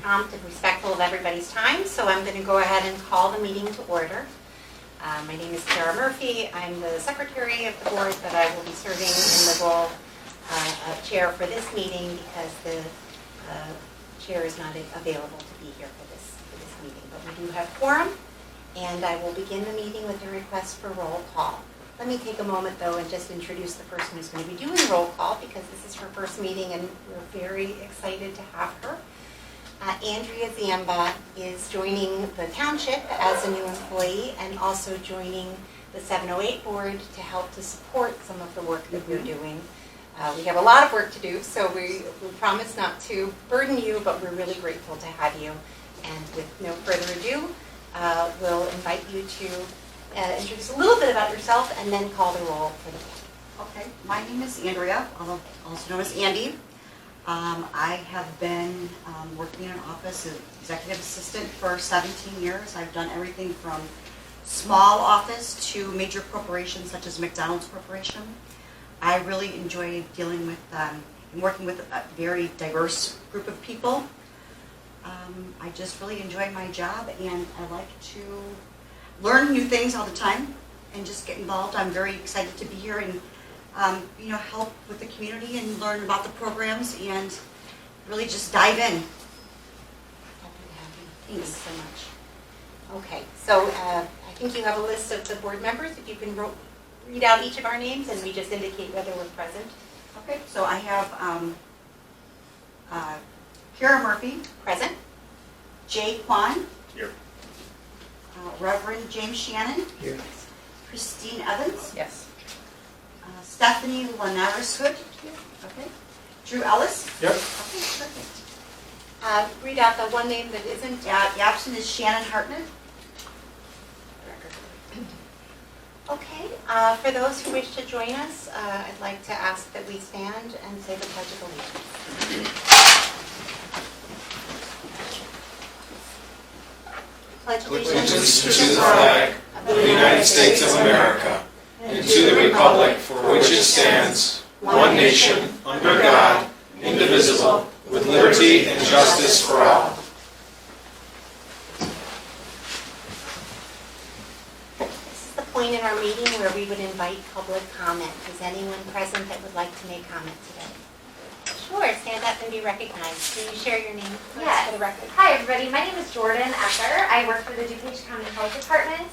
prompt and respectful of everybody's time, so I'm going to go ahead and call the meeting to order. My name is Sarah Murphy. I'm the secretary of the board, but I will be serving in the role of chair for this meeting because the chair is not available to be here for this meeting. But we do have quorum, and I will begin the meeting with a request for roll call. Let me take a moment, though, and just introduce the person who's going to be doing roll call because this is her first meeting, and we're very excited to have her. Andrea Zamba is joining the township as a new employee and also joining the 708 board to help to support some of the work that we're doing. We have a lot of work to do, so we promise not to burden you, but we're really grateful to have you. And with no further ado, we'll invite you to introduce a little bit about yourself and then call the roll for the vote. Okay, my name is Andrea, also known as Andy. I have been working in an office as executive assistant for 17 years. I've done everything from small office to major corporations such as McDonald's Corporation. I really enjoy dealing with and working with a very diverse group of people. I just really enjoy my job, and I like to learn new things all the time and just get involved. I'm very excited to be here and help with the community and learn about the programs and really just dive in. Happy to have you. Thanks so much. Okay, so I think you have a list of the board members. If you can read out each of our names and we just indicate whether we're present. Okay, so I have Kara Murphy. Present. Jay Kwan. Here. Reverend James Shannon. Here. Christine Evans. Yes. Stephanie Linares Hood. Okay. Drew Ellis. Yep. Okay, perfect. Read out the one name that isn't. The absent is Shannon Hartnett. Okay, for those who wish to join us, I'd like to ask that we stand and say the Pledge of Allegiance. Pledge Allegiance to the flag of the United States of America and to the republic for which it stands, one nation, under God, indivisible, with liberty and justice for all. This is the point in our meeting where we would invite public comment. Is anyone present that would like to make comment today? Sure, stand up and be recognized. Can you share your name please, Yes. for the record? Hi everybody, my name is Jordan Esser. I work for the Dupage County Health Department,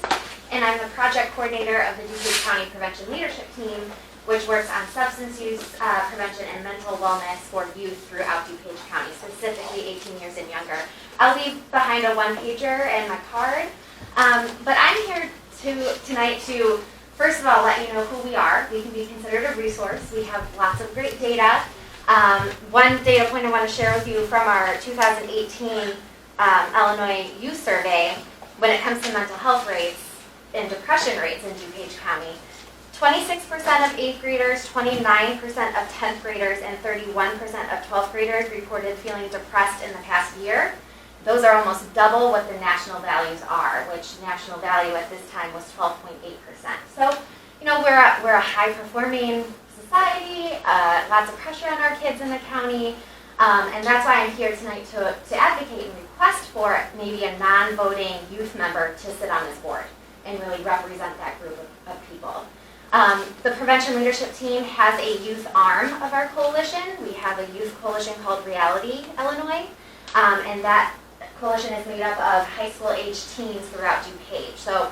and I'm the project coordinator of the Dupage County Prevention Leadership Team, which works on substance use prevention and mental wellness for youth throughout Dupage County, specifically 18 years and younger. I'll leave behind a one-pager and my card, but I'm here tonight to, first of all, let you know who we are. We can be considered a resource. We have lots of great data. One data point I want to share with you from our 2018 Illinois Youth Survey, when it comes to mental health rates and depression rates in Dupage County, 26% of 8th graders, 29% of 10th graders, and 31% of 12th graders reported feeling depressed in the past year. Those are almost double what the national values are, which national value at this time was 12.8%. So, we're a high-performing society, lots of pressure on our kids in the county, and that's why I'm here tonight to advocate and request for maybe a non-voting youth member to sit on this board and really represent that group of people. The Prevention Leadership Team has a youth arm of our coalition. We have a youth coalition called Reality Illinois, and that coalition is made up of high school age teens throughout DuPage. So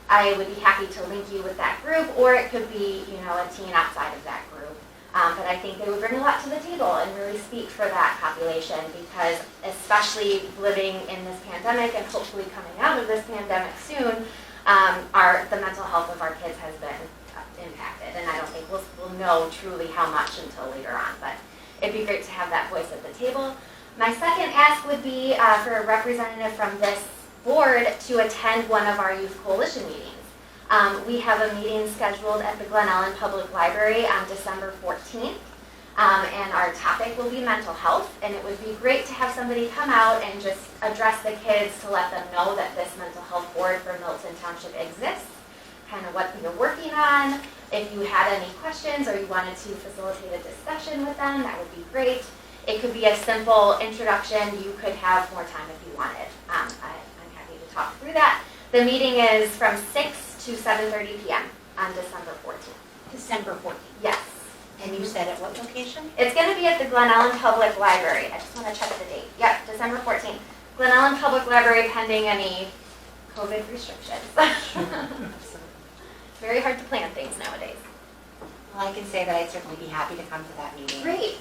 I would be happy to link you with that group, or it could be, a teen outside of that group. But I think they would bring a lot to the table and really speak for that population because especially living in this pandemic and hopefully coming out of this pandemic soon, the mental health of our kids has been impacted. And I don't think we'll know truly how much until later on. But it'd be great to have that voice at the table. My second ask would be for a representative from this board to attend one of our youth coalition meetings. We have a meeting scheduled at the Glen Ellen Public Library on December 14th, and our topic will be mental health, and it would be great to have somebody come out and just address the kids to let them know that this mental health board for Milton Township exists, kind of what you're working on. If you had any questions or you wanted to facilitate a discussion with them, that would be great. It could be a simple introduction. You could have more time if you wanted. I'm happy to talk through that. The meeting is from 6 to 7:30 p.m. on December 14th. December 14th. Yes. And you said at what location? It's going to be at the Glen Ellen Public Library. I just want to check the date. Yep, December 14th. Glen Ellen Public Library pending any COVID restrictions. Very hard to plan things nowadays. Well, I can say that I'd certainly be happy to come to that meeting. Great.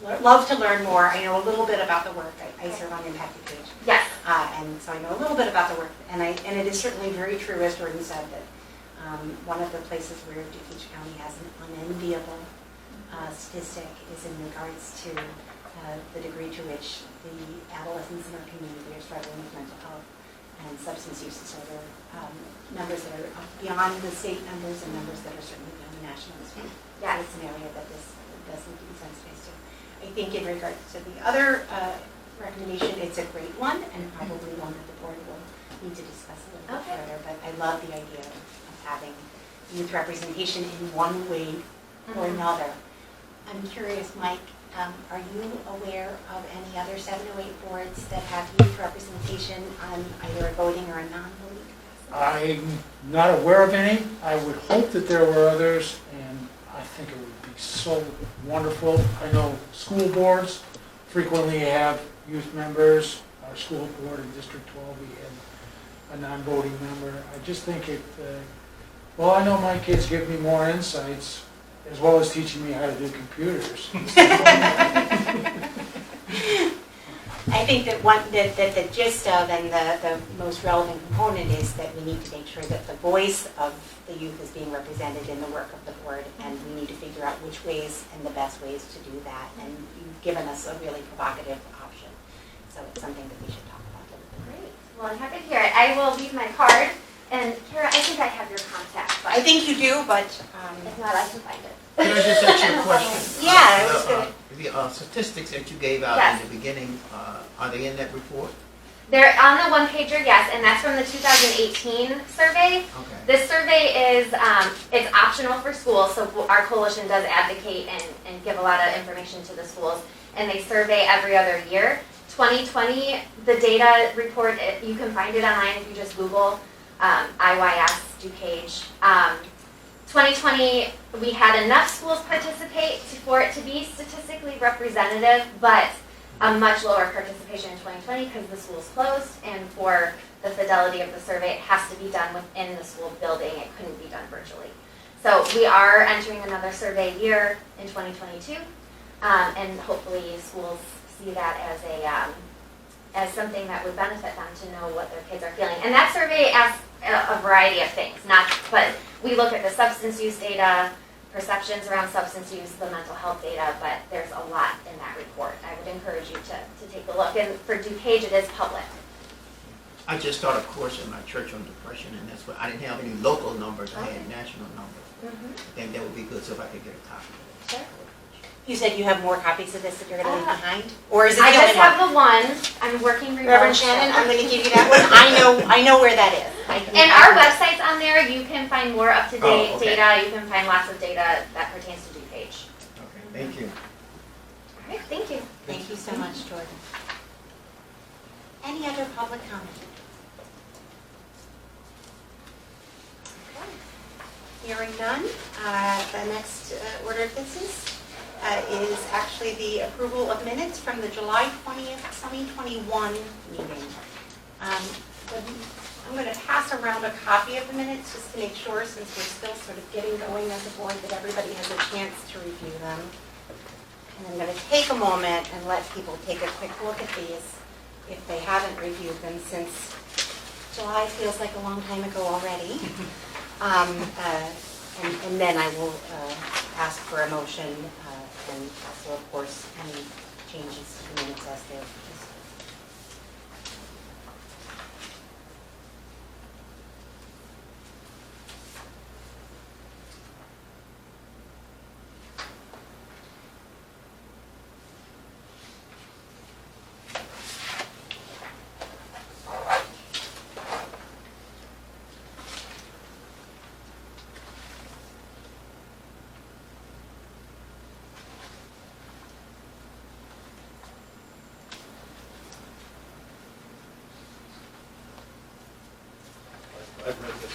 And love to learn more. I know a little bit about the work. I serve on Impact Dupage. Yes. And so I know a little bit about the work. And it is certainly very true, as Jordan said, that one of the places where Dupage County has an unenviable statistic is in regards to the degree to which the adolescents in our community are struggling with mental health and substance use disorder. Numbers that are beyond the state numbers and numbers that are certainly beyond the national as well. Yes. It's an area that this does need to be sensitized to. I think in regards to the other recommendation, it's a great one and probably one that the board will need to discuss a little bit further. But I love the idea of having youth representation in one way or another. I'm curious, Mike, are you aware of any other 7 or 8 boards that have youth representation on either a voting or a non-voting capacity? I'm not aware of any. I would hope that there were others, and I think it would be so wonderful. I know school boards frequently have youth members. Our school board in District 12, we have a non-voting member. I just think well, I know my kids give me more insights, as well as teaching me how to do computers. I think that the gist of and the most relevant component is that we need to make sure that the voice of the youth is being represented in the work of the board, and we need to figure out which ways and the best ways to do that. And you've given us a really provocative option, so it's something that we should talk about a little bit. Great. Well, I'm happy to hear it. I will leave my card. And Kara, I think I have your contact. But I think you do, but if not, I can find it. Can I just ask you a question? Yeah, it was good. The statistics that you gave out Yes. in the beginning, are they in that report? They're on the one-pager, yes, and that's from the 2018 survey. Okay. This survey is, it's optional for schools, so our coalition does advocate and give a lot of information to the schools, and they survey every other year. 2020, the data report, you can find it online if you just Google IYS Dupage. 2020, we had enough schools participate for it to be statistically representative, but a much lower participation in 2020 because the schools closed, and for the fidelity of the survey, it has to be done within the school building. It couldn't be done virtually. So we are entering another survey year in 2022, and hopefully schools see that as something that would benefit them to know what their kids are feeling. And that survey asks a variety of things, but we look at the substance use data, perceptions around substance use, the mental health data, but there's a lot in that report. I would encourage you to take a look. And for Dupage, it is public. I just started a course in my church on depression, and that's what I didn't have any local numbers. I had national numbers. I think that would be good, so if I could get a copy of it. Sure. You said you have more copies of this that you're going to leave behind? Or is it I the just only one? have the one. I'm working remote. Reverend Shannon, I'm going to give you that one. I know where that is. And our website's on there. You can find more up-to-date Oh, okay. data. You can find lots of data that pertains to Dupage. Okay, thank you. All right, thank you. Thank you so much, Jordan. Any other public comment? Okay. Hearing none, the next order of business is actually the approval of minutes from the July 20th, 2021 meeting. I'm going to pass around a copy of the minutes just to make sure, since we're still sort of getting going as a board, that everybody has a chance to review them. And I'm going to take a moment and let people take a quick look at these if they haven't reviewed them, since July feels like a long time ago already. And then I will ask for a motion and also, of course, any changes to the minutes as they're discussed.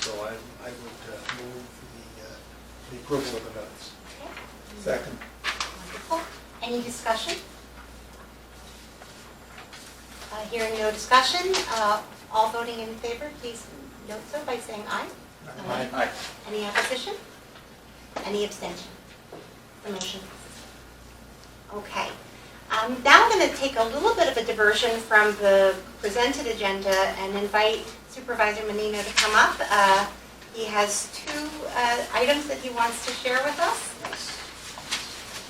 So I would move the approval of the minutes. Okay, Second. wonderful. Any discussion? Hearing no discussion, all voting in favor, please note so by saying aye. Aye. Any opposition? Any abstention? The motion passes. Okay. Now I'm going to take a little bit of a diversion from the presented agenda and invite Supervisor Menino to come up. He has 2 items that he wants to share with us.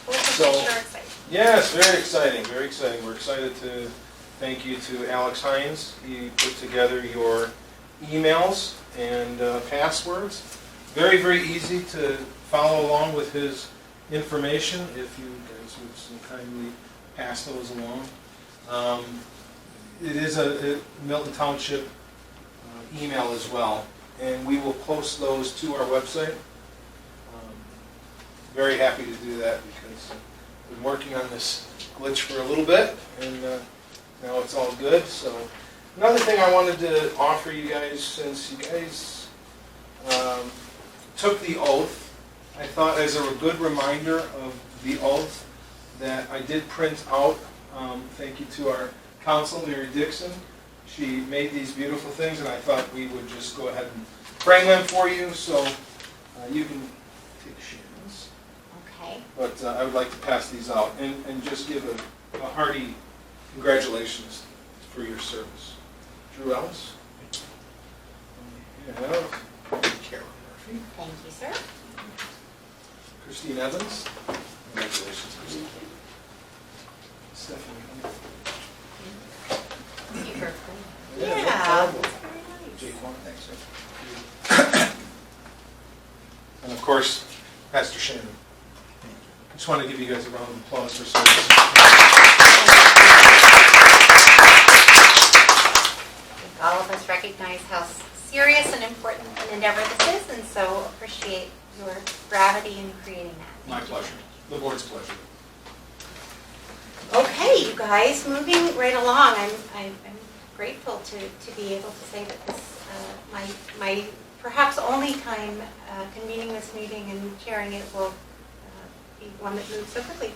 Both of which are exciting. Yes, very exciting, very exciting. We're excited to thank you to Alex Hines. He put together your emails and passwords. Very, very easy to follow along with his information if you guys would so kindly pass those along. It is a Milton Township email as well, and we will post those to our website. Very happy to do that because I've been working on this glitch for a little bit, and now it's all good. So another thing I wanted to offer you guys, since you guys took the oath, I thought as a good reminder of the oath that I did print out. Thank you to our counsel, Mary Dixon. She made these beautiful things, and I thought we would just go ahead and frame them for you, so you can take Shannon's. Okay. But I would like to pass these out and just give a hearty congratulations for your service. Drew Ellis. We have Karen Murphy. Thank you, sir. Christine Evans. Congratulations, Christine. Stephanie. Thank you for Yeah, no Yeah. problem. Very nice. Jake Long, thanks, sir. And of course, Pastor Shannon. I just want to give you guys a round of applause for service. I think all of us recognize how serious and important an endeavor this is, and so appreciate your gravity in creating that. My Thank you. pleasure. The board's pleasure. Okay, you guys, moving right along. I'm grateful to be able to say that this my perhaps only time convening this meeting and chairing it will be one that moves so quickly.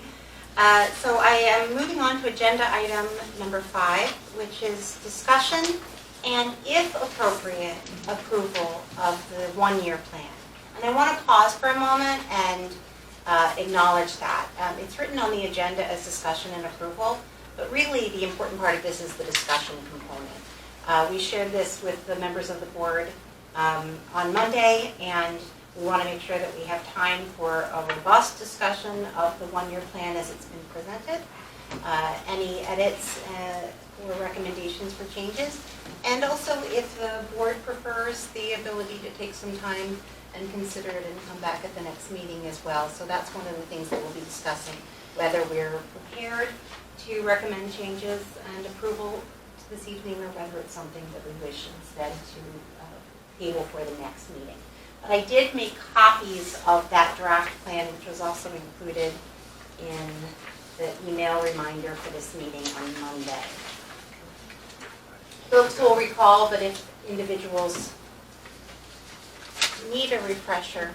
So I am moving on to agenda item number 5, which is discussion and, if appropriate, approval of the one-year plan. And I want to pause for a moment and acknowledge that. It's written on the agenda as discussion and approval, but really the important part of this is the discussion component. We shared this with the members of the board on Monday, and we want to make sure that we have time for a robust discussion of the one-year plan as it's been presented, any edits or recommendations for changes, and also if the board prefers the ability to take some time and consider it and come back at the next meeting as well. So that's one of the things that we'll be discussing, whether we're prepared to recommend changes and approval this evening or whether it's something that we wish instead to table for the next meeting. But I did make copies of that draft plan, which was also included in the email reminder for this meeting on Monday. Folks will recall, but if individuals need a refresher,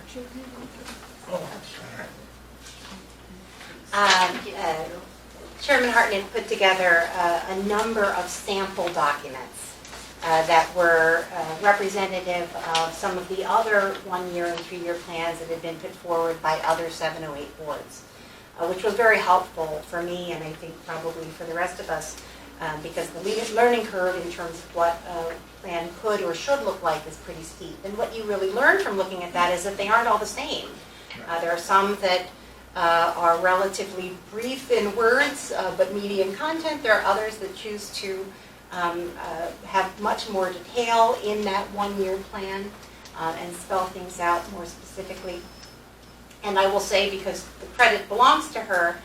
Chairman Hartnett put together a number of sample documents that were representative of some of the other one-year and three-year plans that had been put forward by other 708 boards, which was very helpful for me and I think probably for the rest of us, because the learning curve in terms of what a plan could or should look like is pretty steep. And what you really learn from looking at that is that they aren't all the same. There are some that are relatively brief in words, but meaty in content. There are others that choose to have much more detail in that one-year plan and spell things out more specifically. And I will say, because the credit belongs to her,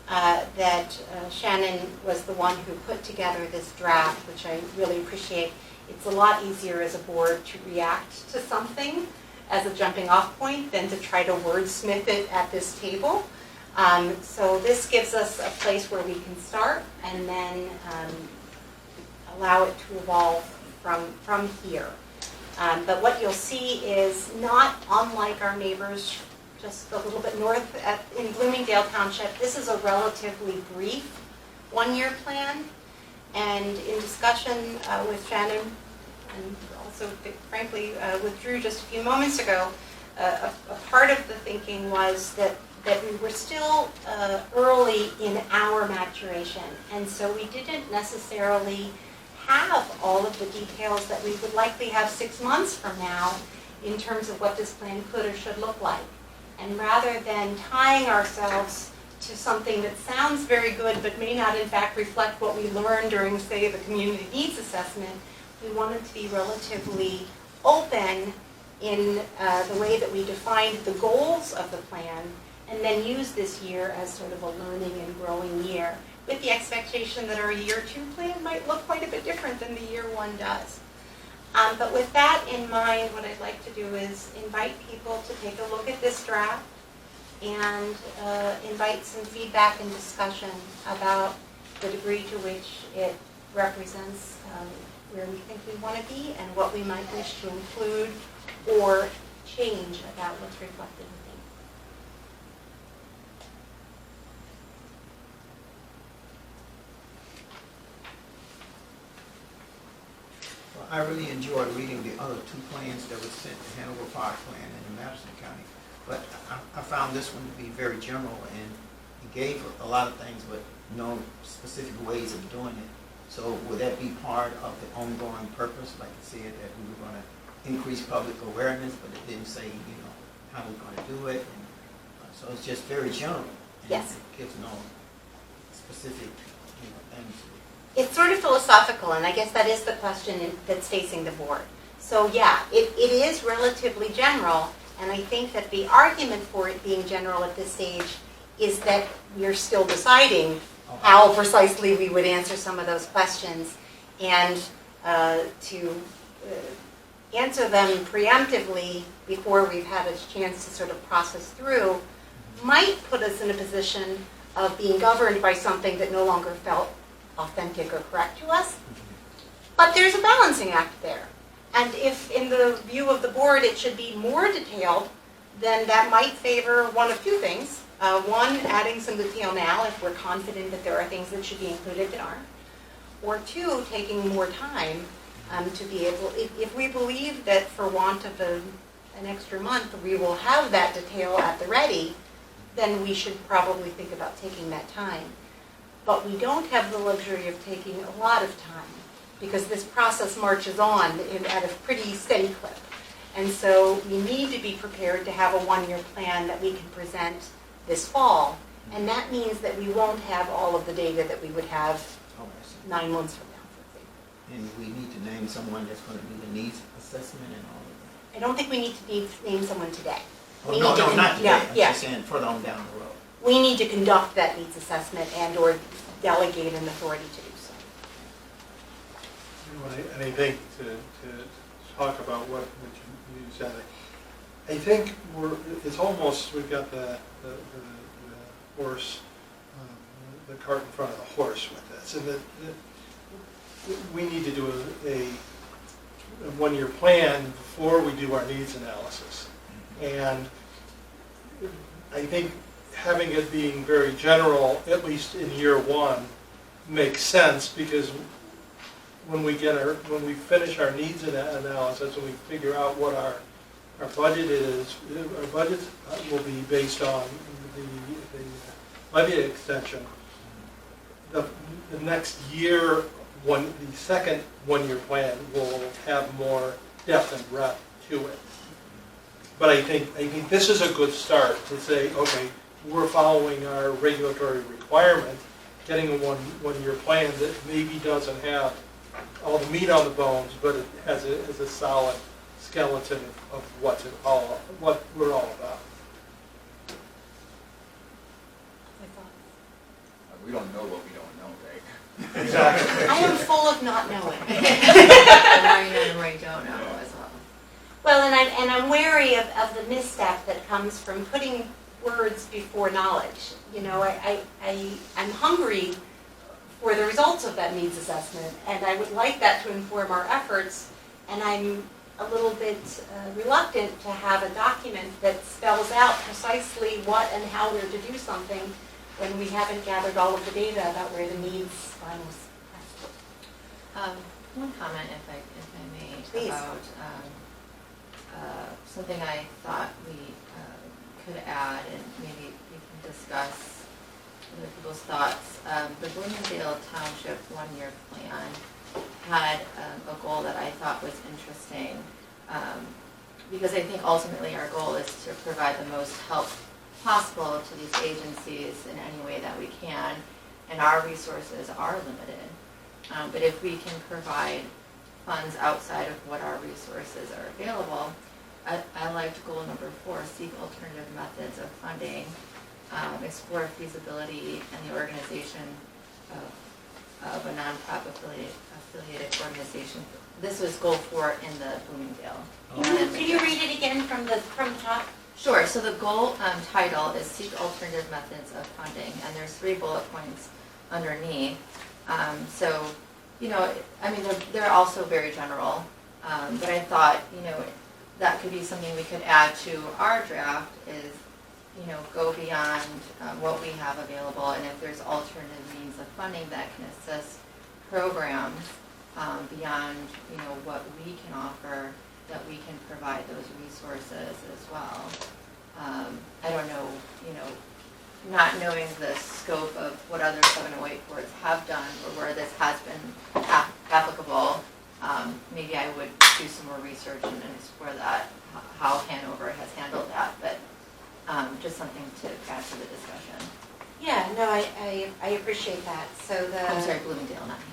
that Shannon was the one who put together this draft, which I really appreciate. It's a lot easier as a board to react to something as a jumping off point than to try to wordsmith it at this table. So this gives us a place where we can start and then allow it to evolve from here. But what you'll see is not unlike our neighbors just a little bit north in Bloomingdale Township. This is a relatively brief one-year plan. And in discussion with Shannon, and also frankly with Drew just a few moments ago, a part of the thinking was that we were still early in our maturation. And so we didn't necessarily have all of the details that we would likely have 6 months from now in terms of what this plan could or should look like. And rather than tying ourselves to something that sounds very good but may not in fact reflect what we learned during, say, the community needs assessment, we wanted to be relatively open in the way that we defined the goals of the plan, and then use this year as sort of a learning and growing year, with the expectation that our year 2 plan might look quite a bit different than the year 1 does. But with that in mind, what I'd like to do is invite people to take a look at this draft and invite some feedback and discussion about the degree to which it represents where we think we want to be and what we might wish to include or change about what's reflected in things. Well, I really enjoyed reading the other 2 plans that were sent, the Hanover Park plan and the Madison County. But I found this one to be very general, and it gave a lot of things, but no specific ways of doing it. So would that be part of the ongoing purpose, like it said that we were going to increase public awareness, but it didn't say, how we're going to do it. And, so it's just very general. And Yes. it gives no specific, things. It's sort of philosophical, and I guess that is the question that's facing the board. So yeah, it is relatively general, and I think that the argument for it being general at this stage is that we're still deciding how precisely we would answer some of those questions, and to answer them preemptively before we've had a chance to sort of process through might put us in a position of being governed by something that no longer felt authentic or correct to us. But there's a balancing act there. And if in the view of the board it should be more detailed, then that might favor one of 2 things. One, adding some detail now if we're confident that there are things that should be included that aren't. Or 2, taking more time to be able, if we believe that for want of an extra month we will have that detail at the ready, then we should probably think about taking that time. But we don't have the luxury of taking a lot of time, because this process marches on at a pretty steady clip. And so we need to be prepared to have a 1-year plan that we can present this fall. And that means that we won't have all of the data that we would have 9 months from now, for example. And we need to name someone that's going to do the needs assessment and all of that. I don't think we need to name someone today. Oh, We no, need to not today. yeah, I'm yeah. just saying further on down the road. We need to conduct that needs assessment and or delegate an authority to do so. And I think to talk about what you said, I think it's almost, we've got the horse, the cart in front of the horse with this. And we need to do a 1-year plan before we do our needs analysis. And I think having it being very general, at least in year 1, makes sense, because when we finish our needs analysis and we figure out what our budget is, our budget will be based on the budget extension. The next year, the second 1-year plan will have more depth and breadth to it. But I think this is a good start to say, okay, we're following our regulatory requirement, getting a 1-year plan that maybe doesn't have all the meat on the bones, but it has a solid skeleton of what we're all about. We don't know what we don't know, right? Exactly. I am full of not knowing. And now you know the right don't know as well. Well, and I'm wary of the misstep that comes from putting words before knowledge. I'm hungry for the results of that needs assessment, and I would like that to inform our efforts, and I'm a little bit reluctant to have a document that spells out precisely what and how we're to do something when we haven't gathered all of the data about where the needs are most. One comment, if I may, Please. about something I thought we could add, and maybe we can discuss other people's thoughts. The Bloomingdale Township one-year plan had a goal that I thought was interesting, because I think ultimately our goal is to provide the most help possible to these agencies in any way that we can, and our resources are limited. But if we can provide funds outside of what our resources are available, I liked goal number 4, seek alternative methods of funding, explore feasibility and the organization of a nonprofit affiliated organization. This was goal 4 in the Bloomingdale. Can you read it again from the top? Sure, so the goal title is seek alternative methods of funding, and there's 3 bullet points underneath. So, you know, I mean, they're also very general, but I thought, you know, that could be something we could add to our draft is, you know, go beyond what we have available, and if there's alternative means of funding that can assist programs beyond, you know, what we can offer, that we can provide those resources as well. I don't know, you know, not knowing the scope of what other 708 boards have done or where this has been applicable, maybe I would do some more research and explore that, how Hanover has handled that, but just something to add to the discussion. Yeah, no, I appreciate that. So the. I'm sorry, Bloomingdale, not Hanover.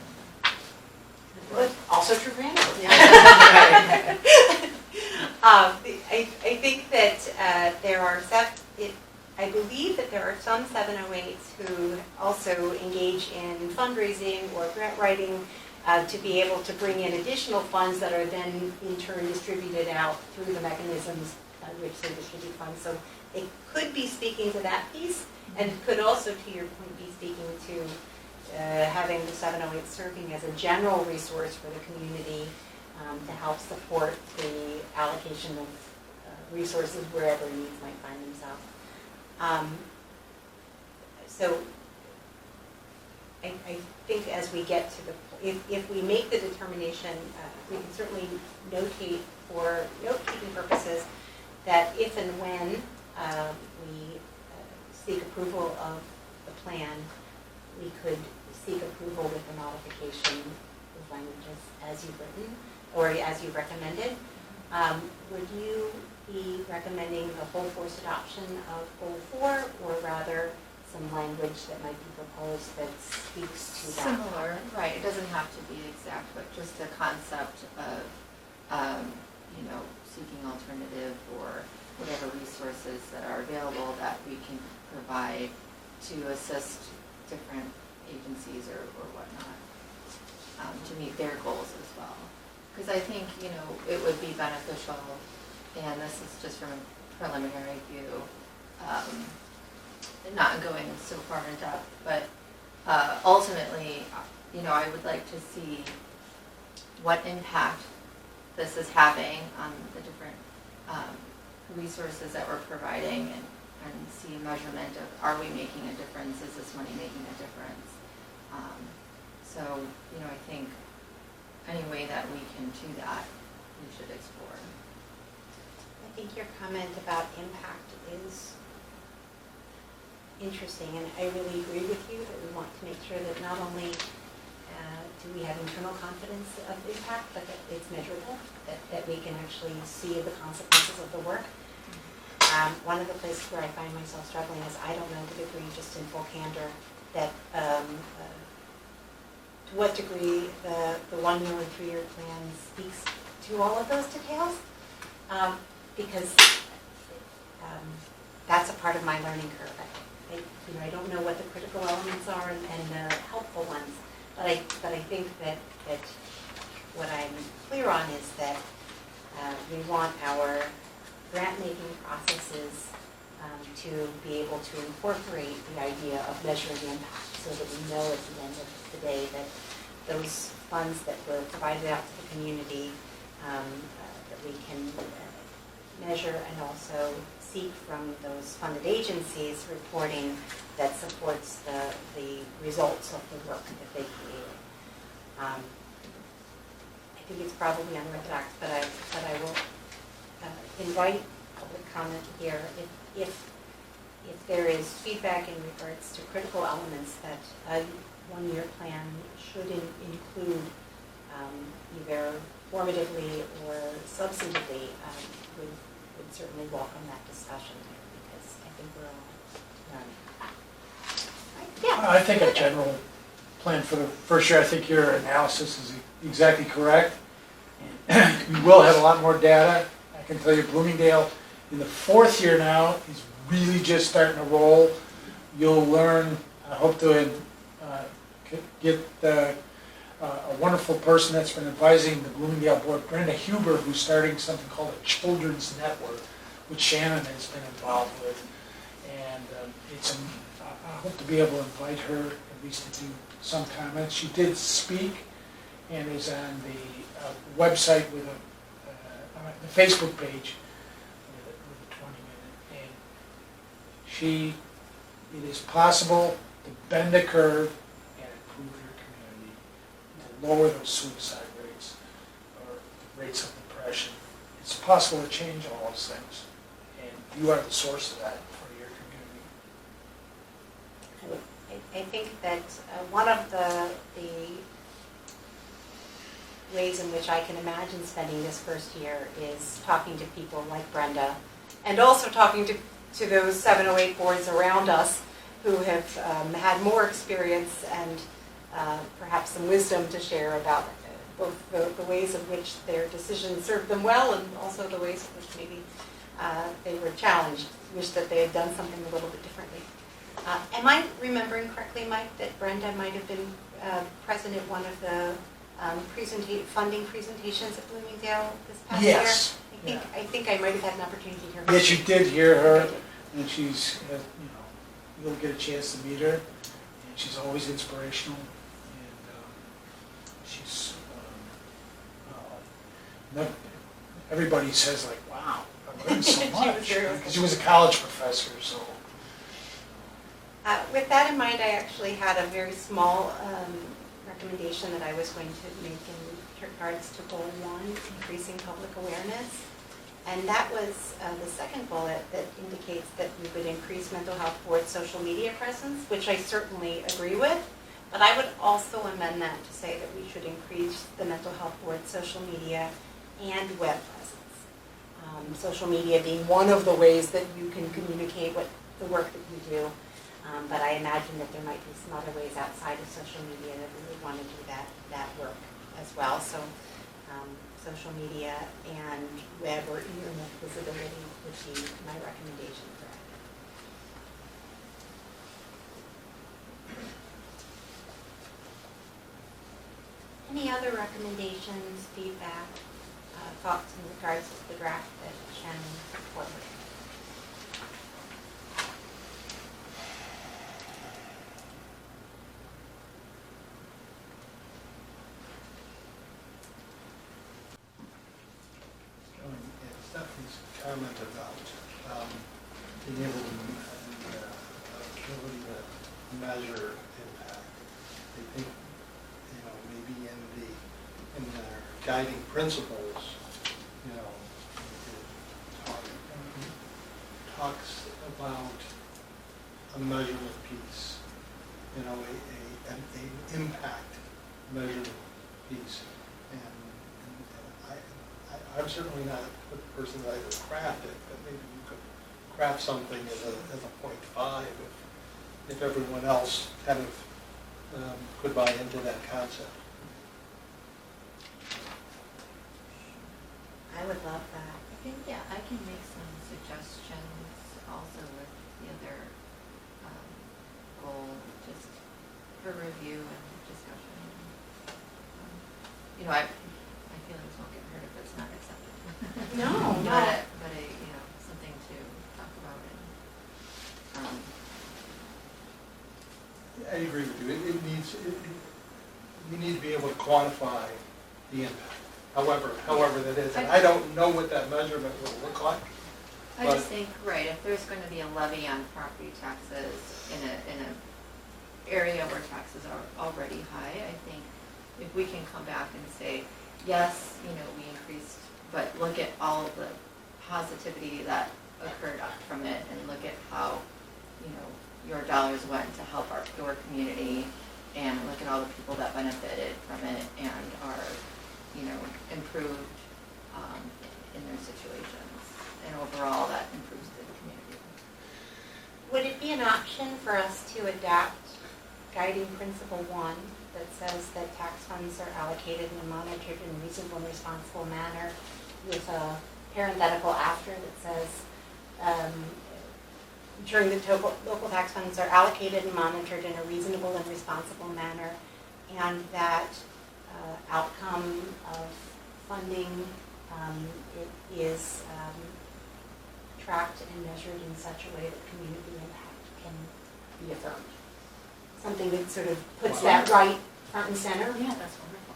But also true for Hanover. Yeah. I think that there are I believe that there are some 708s who also engage in fundraising or grant writing to be able to bring in additional funds that are then in turn distributed out through the mechanisms by which they distribute funds. So it could be speaking to that piece, and could also, to your point, be speaking to having the 708 serving as a general resource for the community to help support the allocation of resources wherever needs might find themselves. So I think as we get to if we make the determination, we can certainly notate for note-keeping purposes that if and when we seek approval of the plan, we could seek approval with the modification of languages as you've written, or as you've recommended. Would you be recommending the whole force adoption of Goal 4, or rather some language that might be proposed that speaks to that? Similar, right, it doesn't have to be exact, but just a concept of, you know, seeking alternative or whatever resources that are available that we can provide to assist different agencies or whatnot to meet their goals as well. Because I think, you know, it would be beneficial, and this is just from a preliminary view, not going so far in depth, but ultimately, you know, I would like to see what impact this is having on the different resources that we're providing, and see measurement of, are we making a difference, is this money making a difference? So, you know, I think any way that we can do that, we should explore. I think your comment about impact is interesting, and I really agree with you that we want to make sure that not only do we have internal confidence of impact, but that it's measurable, that we can actually see the consequences of the work. One of the places where I find myself struggling is I don't know the degree, just in full candor, that to what degree the 1-year and 3-year plan speaks to all of those details, because that's a part of my learning curve. I don't know what the critical elements are and the helpful ones, but I think that what I'm clear on is that we want our grant-making processes to be able to incorporate the idea of measuring impact, so that we know at the end of the day that those funds that were provided out to the community that we can measure and also seek from those funded agencies reporting that supports the results of the work that they created. I think it's probably unorthodox, but I will invite public comment here. If there is feedback in regards to critical elements that a one-year plan should include, either formatively or substantively, would certainly welcome that discussion, because I think we're all learning. Yeah. I think a general plan for the first year, I think your analysis is exactly correct. And we will have a lot more data. I can tell you Bloomingdale, in the fourth year now, is really just starting to roll. You'll learn, I hope to get a wonderful person that's been advising the Bloomingdale board, Brenda Huber, who's starting something called a Children's Network, which Shannon has been involved with. And I hope to be able to invite her at least to do some comments. She did speak and is on the website with the Facebook page with a 20-minute. And it is possible to bend the curve and improve your community, to lower those suicide rates or rates of depression. It's possible to change all those things, and you are the source of that for your community. I think that one of the ways in which I can imagine spending this first year is talking to people like Brenda, and also talking to those 7 or 8 boards around us who have had more experience and perhaps some wisdom to share about both the ways in which their decisions served them well, and also the ways in which maybe they were challenged, wish that they had done something a little bit differently. Am I remembering correctly, Mike, that Brenda might have been present at one of the funding presentations at Bloomingdale this past year? Yes. I think I might have had an opportunity to hear her. Yes, you did hear her, and she's, you'll get a chance to meet her, and she's always inspirational, and she's, everybody says like, wow, I learned so She was much, very because she was a college professor, so. With that in mind, I actually had a very small recommendation that I was going to make in regards to goal 1, increasing public awareness. And that was the second bullet that indicates that we would increase mental health board's social media presence, which I certainly agree with. But I would also amend that to say that we should increase the mental health board's social media and web presence. Social media being one of the ways that you can communicate what the work that you do. But I imagine that there might be some other ways outside of social media that we would want to do that work as well. So social media and web or internet visibility would be my recommendation for that. Any other recommendations, feedback, thoughts in regards to the draft that Shannon put forward? Stephanie's comment about being able to ability to measure impact. I think, maybe in their guiding principles, it talks about a measurement piece, an impact measurement piece. I'm certainly not the person that I would craft it, but maybe you could craft something as a 0.5 if everyone else kind of could buy into that concept. I would love that. I think, I can make some suggestions also with the other goal, just for review and discussion. My feelings won't get hurt if it's not accepted. No. But something to talk about. I agree with you. We need to be able to quantify the impact. however that is. And I don't know what that measurement will look like. I just think, right, if there's going to be a levy on property taxes in a area where taxes are already high, I think if we can come back and say, yes, we increased, but look at all of the positivity that occurred from it, and look at how, your dollars went to help your community, and look at all the people that benefited from it and are, improved in their situations. And overall, that improves the community. Would it be an option for us to adapt guiding principle 1 that says that tax funds are allocated and monitored in a reasonable and responsible manner, with a parenthetical after that says, ensuring that local tax funds are allocated and monitored in a reasonable and responsible manner, and that outcome of funding it is tracked and measured in such a way that community impact can be affirmed. Something that sort of puts that right front and center. Yeah, that's wonderful.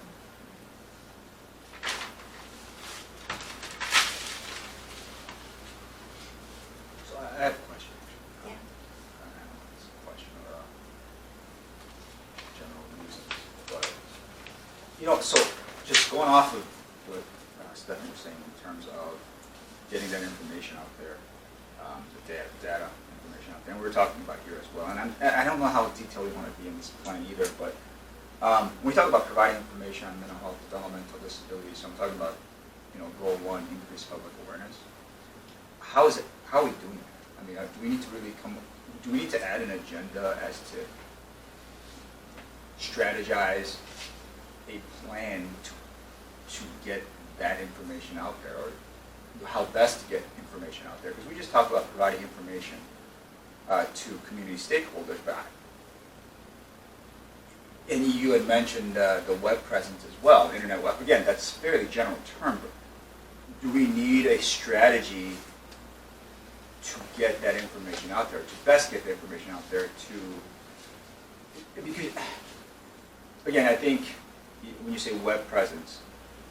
So I have a question. Yeah. I don't know if it's a question or a general nuisance, but, so just going off of what Stephanie was saying in terms of getting that information out there, the data information out there, and we were talking about here as well, and I don't know how detailed we want to be in this plan either, but when we talk about providing information on mental health, developmental disabilities, so I'm talking about, goal 1, increase public awareness. How are we doing that? I mean, do we need to really do we need to add an agenda as to strategize a plan to get that information out there, or how best to get information out there? Because we just talked about providing information to community stakeholders, but and you had mentioned the web presence as well, internet web. Again, that's a fairly general term, but do we need a strategy to get that information out there, to best get the information out there because, again, I think when you say web presence,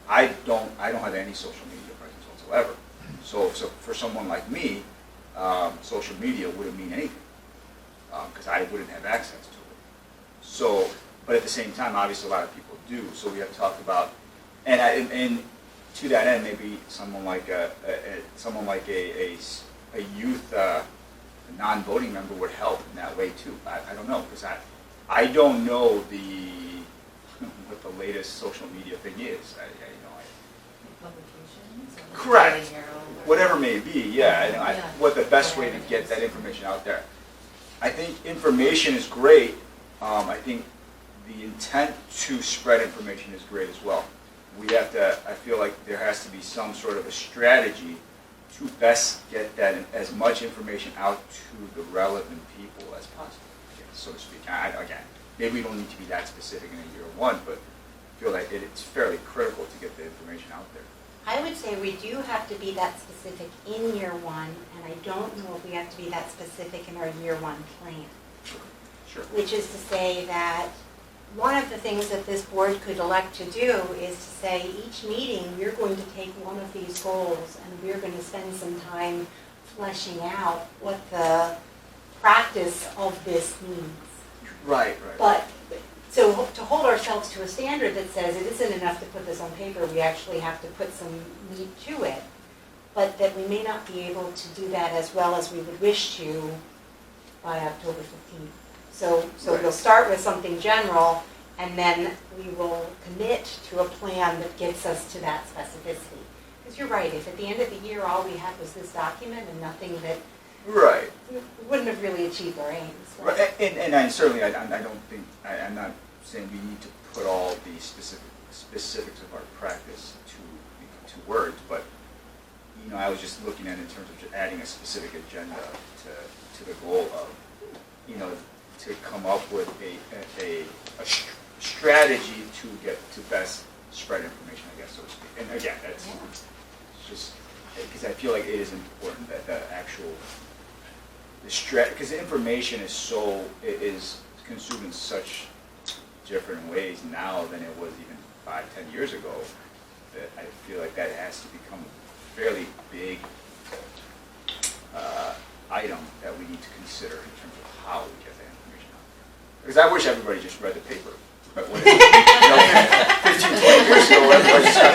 I don't have any social media presence whatsoever. So for someone like me, social media wouldn't mean anything because I wouldn't have access to it. So, but at the same time, obviously a lot of people do. So we have to talk about, and to that end, maybe someone like a youth non-voting member would help in that way too. I don't know, because I don't know what the latest social media thing is. Publications? Or Correct. Daily Herald or- Whatever may be, yeah. Yeah. What the best way to get that information out there. I think information is great. I think the intent to spread information is great as well. I feel like there has to be some sort of a strategy to best get that as much information out to the relevant people as possible, so to speak. Again, maybe we don't need to be that specific in a year 1, but I feel like it's fairly critical to get the information out there. I would say we do have to be that specific in year 1, and I don't know if we have to be that specific in our year 1 plan. Sure. Which is to say that one of the things that this board could elect to do is to say each meeting we're going to take one of these goals and we're going to spend some time fleshing out what the practice of this means. Right. But so to hold ourselves to a standard that says it isn't enough to put this on paper, we actually have to put some meat to it, but that we may not be able to do that as well as we would wish to by October 15th. So we'll start with something general, and then we will commit to a plan that gets us to that specificity. Because you're right, if at the end of the year all we had was this document and nothing that, Right. we wouldn't have really achieved our aims. Right. And certainly I don't think, I'm not saying we need to put all the specifics of our practice to words, but I was just looking at it in terms of just adding a specific agenda to the goal of, to come up with a strategy to best spread information, I guess, so to speak. And again, that's just because I feel like it is important that the actual because the information is consumed in such different ways now than it was even 5-10 years ago. that I feel like that has to become a fairly big item that we need to consider in terms of how we get that information out. Because I wish everybody just read the paper. But when, 15, 20 years ago, everybody just got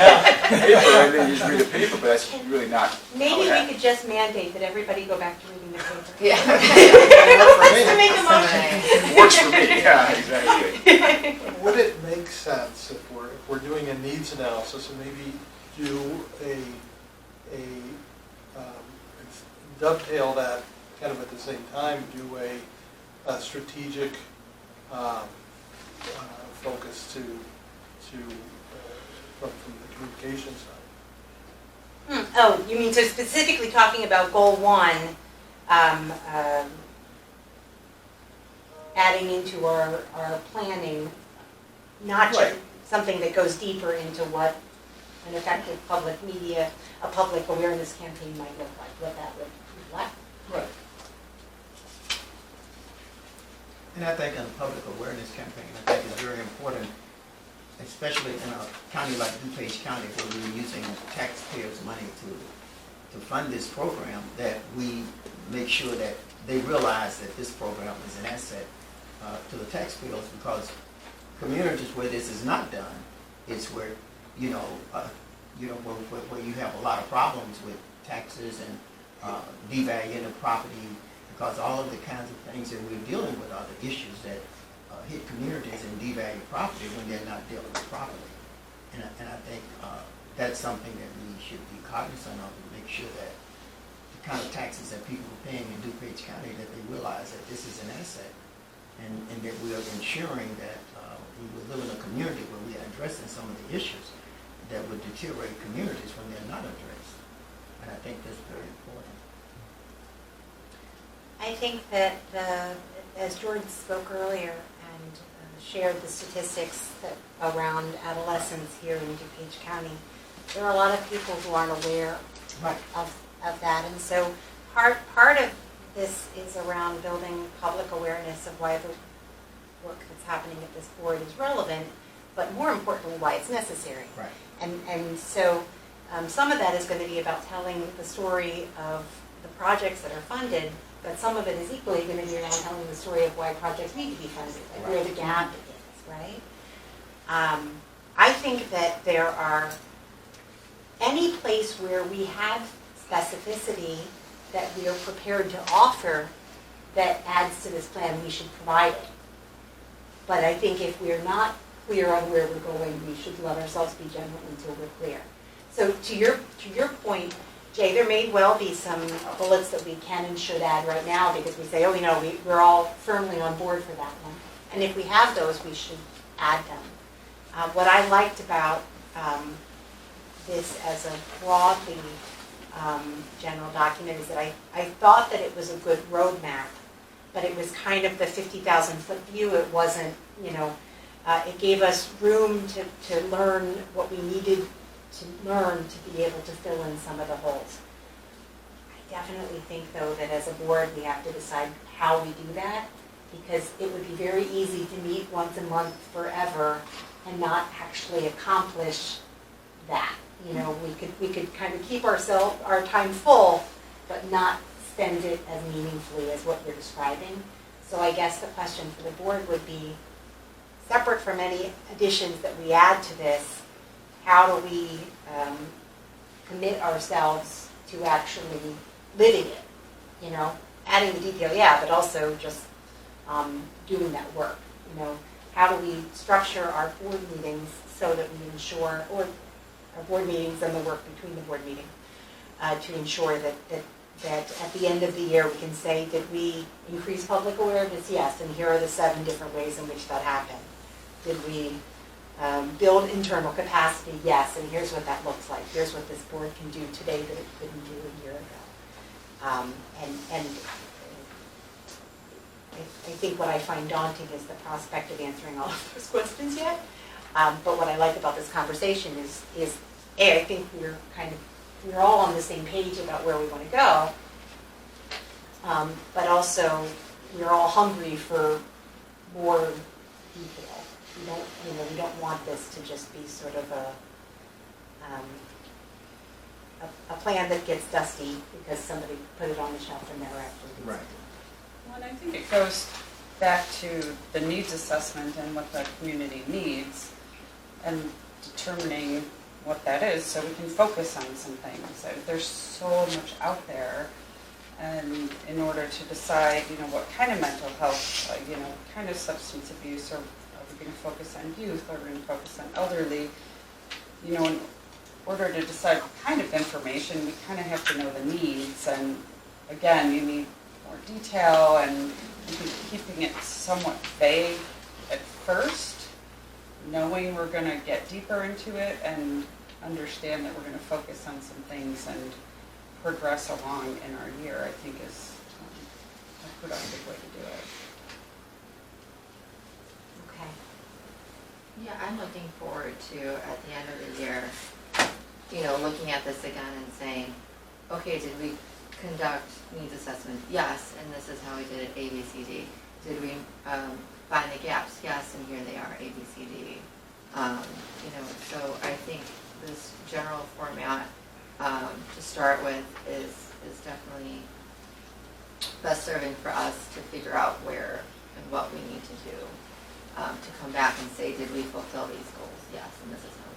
the paper and then you just read the paper, but that's really not how Maybe it we happens. could just mandate that everybody go back to reading the paper. Yeah. Just to make a motion. It works for me, yeah, exactly. Would it make sense if we're doing a needs analysis and maybe do a dovetail that kind of at the same time, do a strategic focus from the communication side? Oh, you mean, so specifically talking about goal 1, adding into our planning, not just Right. something that goes deeper into what an effective public media, a public awareness campaign might look like, what that would reflect. Right. And I think in a public awareness campaign, I think it's very important, especially in a county like Dupage County, where we're using taxpayers' money to fund this program, that we make sure that they realize that this program is an asset to the taxpayers, because communities where this is not done, it's where, where you have a lot of problems with taxes and devaluing of property, because all of the kinds of things that we're dealing with are the issues that hit communities and devalue property when they're not dealt with properly. And I think that's something that we should be cognizant of, and make sure that the kind of taxes that people are paying in Dupage County, that they realize that this is an asset, and that we are ensuring that we will live in a community where we are addressing some of the issues that would deteriorate communities when they're not addressed. And I think that's very important. I think that, as Jordan spoke earlier and shared the statistics around adolescents here in DuPage County, there are a lot of people who aren't aware Right. of that. And so part of this is around building public awareness of why the work that's happening at this board is relevant, but more importantly, why it's necessary. Right. And so some of that is going to be about telling the story of the projects that are funded, but some of it is equally going to be around telling the story of why projects need to be funded, like where the gap is, right? I think that there are any place where we have specificity that we are prepared to offer that adds to this plan, we should provide it. But I think if we're not clear on where we're going, we should let ourselves be gentle until we're clear. So to your point, Jay, there may well be some bullets that we can and should add right now because we say, oh, we're all firmly on board for that one. And if we have those, we should add them. What I liked about this as a broadly general document is that I thought that it was a good roadmap, but it was kind of the 50,000-foot view. It wasn't, it gave us room to learn what we needed to learn to be able to fill in some of the holes. I definitely think, though, that as a board we have to decide how we do that, because it would be very easy to meet once a month forever and not actually accomplish that. We could kind of keep our time full, but not spend it as meaningfully as what you're describing. So I guess the question for the board would be, separate from any additions that we add to this, how do we commit ourselves to actually living it? Adding the detail, yeah, but also just doing that work. How do we structure our board meetings so that we ensure, or our board meetings and the work between the board meeting, to ensure that at the end of the year we can say, did we increase public awareness? Yes, and here are the 7 different ways in which that happened. Did we build internal capacity? Yes, and here's what that looks like. Here's what this board can do today that it couldn't do a year ago. And I think what I find daunting is the prospect of answering all of those questions yet. But what I like about this conversation is I think we're all on the same page about where we want to go, but also we're all hungry for more detail. We don't want this to just be sort of a plan that gets dusty because somebody put it on the shelf and never actually used Right. it. Well, and I think it goes back to the needs assessment and what the community needs and determining what that is so we can focus on some things. There's so much out there, and in order to decide, what kind of mental health, what kind of substance abuse, or are we going to focus on youth, or are we going to focus on elderly, in order to decide what kind of information, we kind of have to know the needs, and again, you need more detail, and keeping it somewhat vague at first, knowing we're going to get deeper into it and understand that we're going to focus on some things and progress along in our year, I think is a productive way to do it. Okay. Yeah, I'm looking forward to, at the end of the year, looking at this again and saying, okay, did we conduct needs assessment? Yes, and this is how we did it, A, B, C, D. Did we find the gaps? Yes, and here they are, A, B, C, D. So I think this general format to start with is definitely best serving for us to figure out where and what we need to do to come back and say, did we fulfill these goals? Yes, and this is how we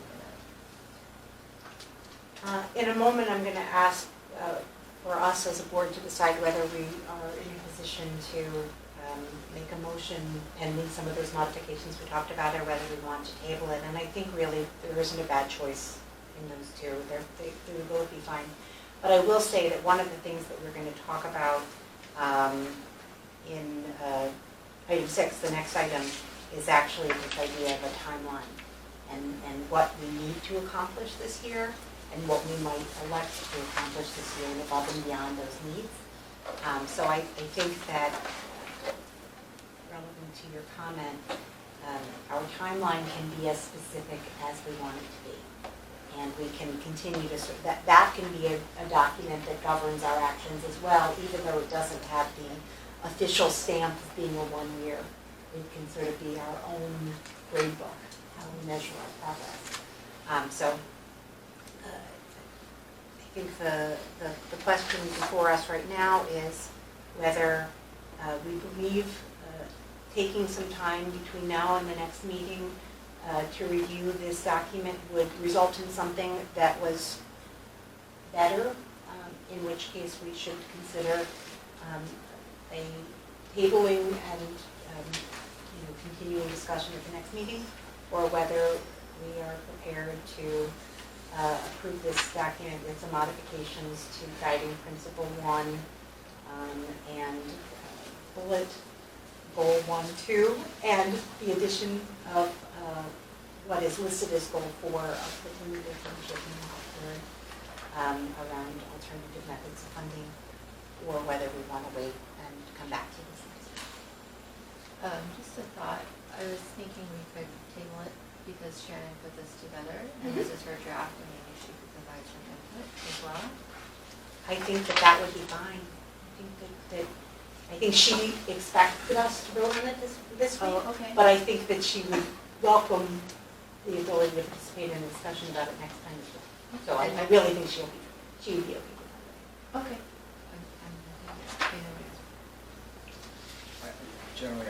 did it. In a moment, I'm going to ask for us as a board to decide whether we are in a position to make a motion pending some of those modifications we talked about, or whether we want to table it. And I think really there isn't a bad choice in those two. They will both be fine. But I will say that one of the things that we're going to talk about in item 6, the next item, is actually this idea of a timeline and what we need to accomplish this year and what we might elect to accomplish this year and above and beyond those needs. So I think that, relevant to your comment, our timeline can be as specific as we want it to be. And we can continue to, that can be a document that governs our actions as well, even though it doesn't have the official stamp of being a 1 year. It can sort of be our own grade book, how we measure our progress. I think the question before us right now is whether we believe taking some time between now and the next meeting to review this document would result in something that was better, in which case we should consider a tabling and continuing discussion at the next meeting, or whether we are prepared to approve this document with some modifications to guiding principle 1 and bullet goal 1, 2, and the addition of what is listed as goal 4 of the differentiation and health board around alternative methods of funding, or whether we want to wait and come back to this next week. Just a thought, I was thinking we could table it because Shannon put this together, and this is her draft, and maybe she could provide some input as well. I think that would be fine. I think she expected us to vote on it this week. Oh, okay. But I think that she would welcome the ability to participate in a discussion about it next time as well. So I really think she would be okay with that. Okay. Generally,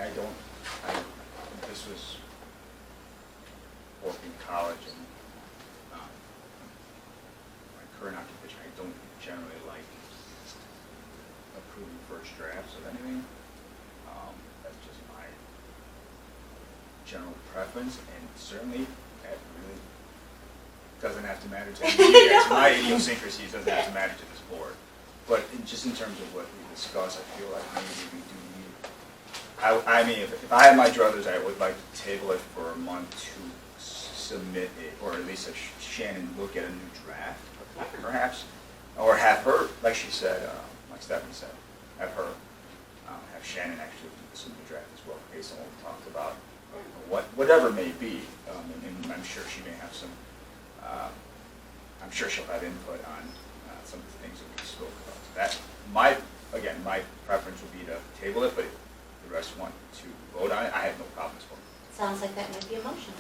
this was working college and my current occupation, I don't generally like approving first drafts of anything. That's just my general preference, and certainly that really doesn't have to matter to anybody. That's my idiosyncrasies, doesn't have to matter to this board. But just in terms of what we discussed, I feel like maybe we do need, I mean, if I had my druthers, I would like to table it for a month to submit it, or at least have Shannon look at a new draft, perhaps, or have her, like she said, like Stephanie said, have Shannon actually do some new draft as well, based on what we talked about, whatever it may be, and I'm sure she may have some, I'm sure she'll have input on some of the things that we spoke about. So my preference would be to table it, but if the rest want to vote on it, I have no problems with it. Sounds like that might be a motion.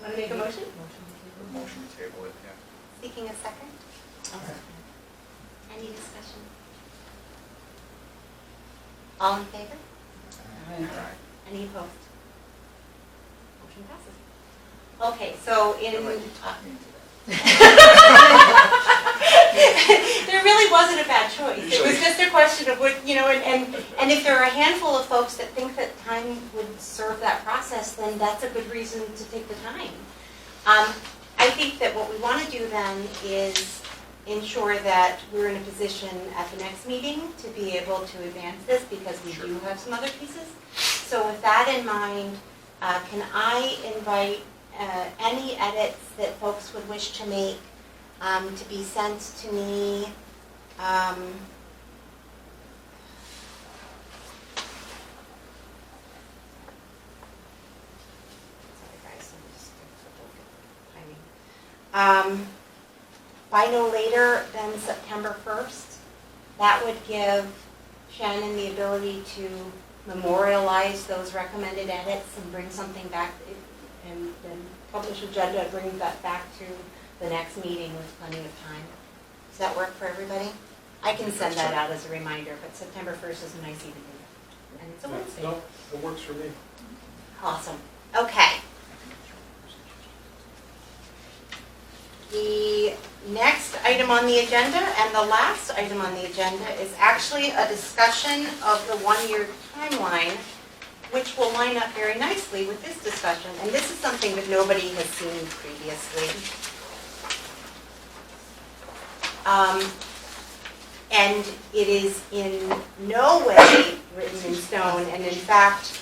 Want to make a motion? a motion to table it, yeah. Seeking a second? Any discussion? All in favor? Any opposed? Motion passes. Okay, so I'd like in, to talk me into that. there really wasn't a bad choice. It was Usually. just a question of what, and if there are a handful of folks that think that time would serve that process, then that's a good reason to take the time. I think that what we want to do then is ensure that we're in a position at the next meeting to be able to advance this because we do have some other pieces. So with that in mind, can I invite any edits that folks would wish to make to be sent to me? Sorry guys, I'm just timing. By no later than September 1st. That would give Shannon the ability to memorialize those recommended edits and bring something back and then publish agenda and bring that back to the next meeting with plenty of time. Does that work for everybody? I can send that out as a reminder, but September 1st is a nice evening. And it's a Wednesday. No, it works for me. Awesome. Okay. The next item on the agenda and the last item on the agenda is actually a discussion of the one-year timeline, which will line up very nicely with this discussion. And this is something that nobody has seen previously. And it is in no way written in stone. And in fact,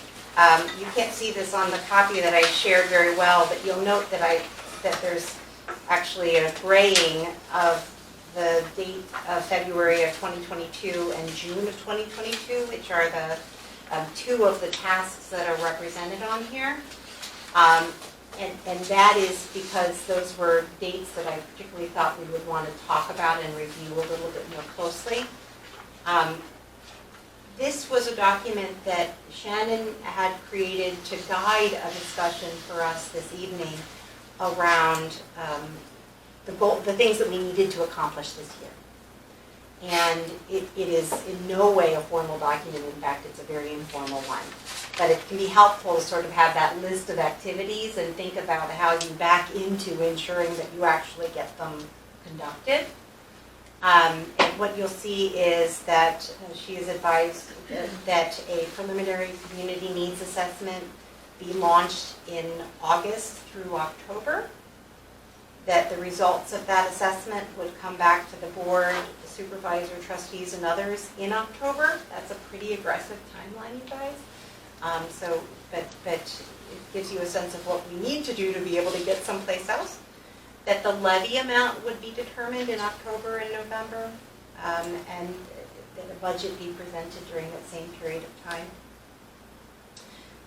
you can't see this on the copy that I shared very well, but you'll note that there's actually a graying of the date of February of 2022 and June of 2022, which are the two of the tasks that are represented on here. And that is because those were dates that I particularly thought we would want to talk about and review a little bit more closely. This was a document that Shannon had created to guide a discussion for us this evening around the things that we needed to accomplish this year. And it is in no way a formal document. In fact, it's a very informal one. But it can be helpful to sort of have that list of activities and think about how you back into ensuring that you actually get them conducted. And what you'll see is that she has advised that a preliminary community needs assessment be launched in August through October, that the results of that assessment would come back to the board, the supervisor, trustees, and others in October. That's a pretty aggressive timeline, you guys. But it gives you a sense of what we need to do to be able to get someplace else. That the levy amount would be determined in October and November, and that a budget be presented during that same period of time.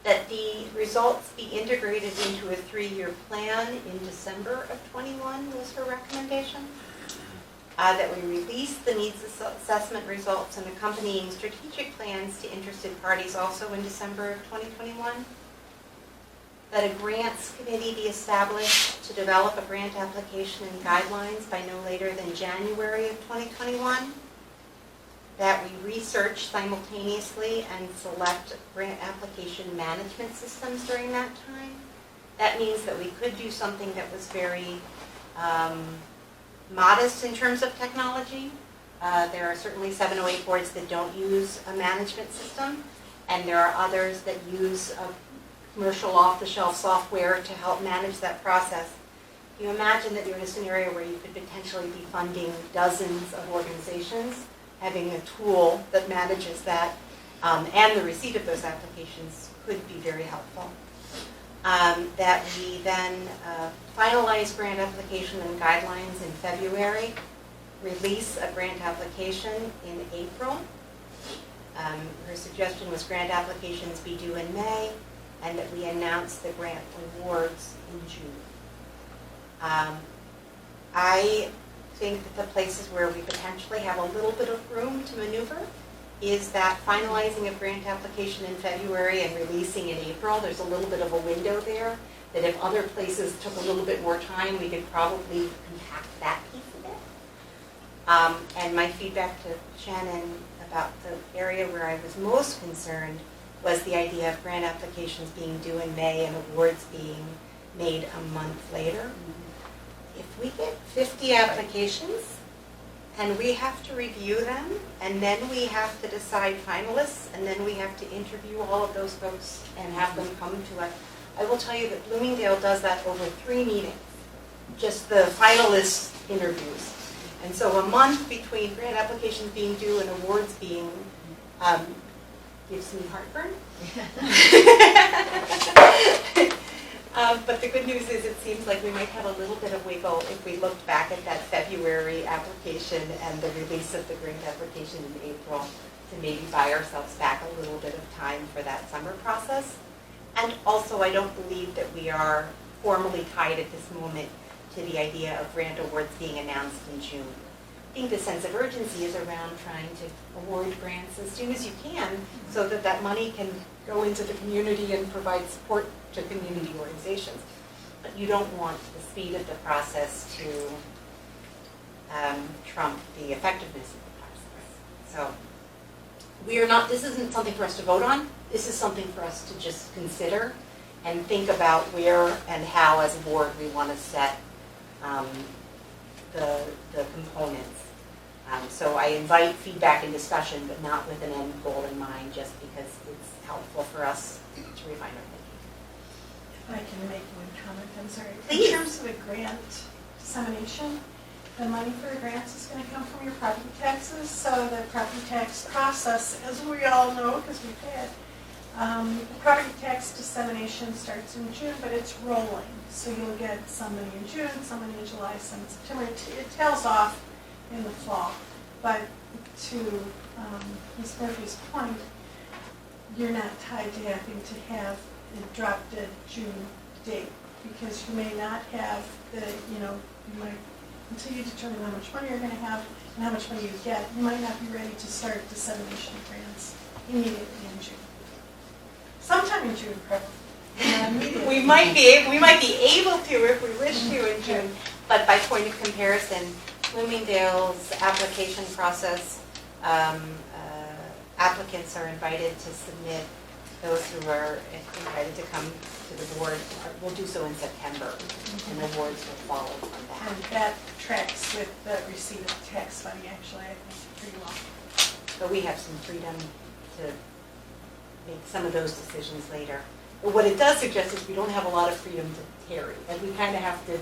That the results be integrated into a 3-year plan in December of 21 was her recommendation. That we release the needs assessment results and accompanying strategic plans to interested parties also in December of 2021. That a grants committee be established to develop a grant application and guidelines by no later than January of 2021. That we research simultaneously and select grant application management systems during that time. That means that we could do something that was very modest in terms of technology. There are certainly 708 boards that don't use a management system, and there are others that use a commercial off-the-shelf software to help manage that process. You imagine that you're in a scenario where you could potentially be funding dozens of organizations. Having a tool that manages that and the receipt of those applications could be very helpful. That we then finalize grant application and guidelines in February, release a grant application in April. Her suggestion was grant applications be due in May, and that we announce the grant awards in June. I think that the places where we potentially have a little bit of room to maneuver is that finalizing a grant application in February and releasing in April. There's a little bit of a window there that if other places took a little bit more time, we could probably compact that piece of it. And my feedback to Shannon about the area where I was most concerned was the idea of grant applications being due in May and awards being made a month later. If we get 50 applications and we have to review them, and then we have to decide finalists, and then we have to interview all of those folks and have them come to us, I will tell you that Bloomingdale does that over 3 meetings, just the finalist interviews. And so a month between grant applications being due and awards being, gives me heartburn. But the good news is it seems like we might have a little bit of wiggle if we looked back at that February application and the release of the grant application in April to maybe buy ourselves back a little bit of time for that summer process. And also, I don't believe that we are formally tied at this moment to the idea of grant awards being announced in June. I think the sense of urgency is around trying to award grants as soon as you can so that that money can go into the community and provide support to community organizations. But you don't want the speed of the process to trump the effectiveness of the process. So we are not, this isn't something for us to vote on. This is something for us to just consider and think about where and how as a board we want to set the components. So I invite feedback and discussion, but not with an end goal in mind, just because it's helpful for us to refine our thinking. If I can make one comment, I'm sorry. Please. In terms of the grant dissemination, the money for the grants is going to come from your property taxes. So the property tax process, as we all know, because we've had, the property tax dissemination starts in June, but it's rolling. So you'll get some money in June, some money in July, some in September. It tails off in the fall. But to Ms. Murphy's point, you're not tied to having to have a drop dead June date, because you may not have the, you might, until you determine how much money you're going to have and how much money you get, you might not be ready to start dissemination of grants immediately in June. Sometime in June, probably. Not immediately. We might be able to if we wish to in June, but by point of comparison, Bloomingdale's application process, applicants are invited to submit. Those who are invited to come to the board will do so in September, and awards will follow from that. And that tracks with the receipt of tax money, actually, I think, pretty well. But we have some freedom to make some of those decisions later. But what it does suggest is we don't have a lot of freedom to tarry, and we kind of have to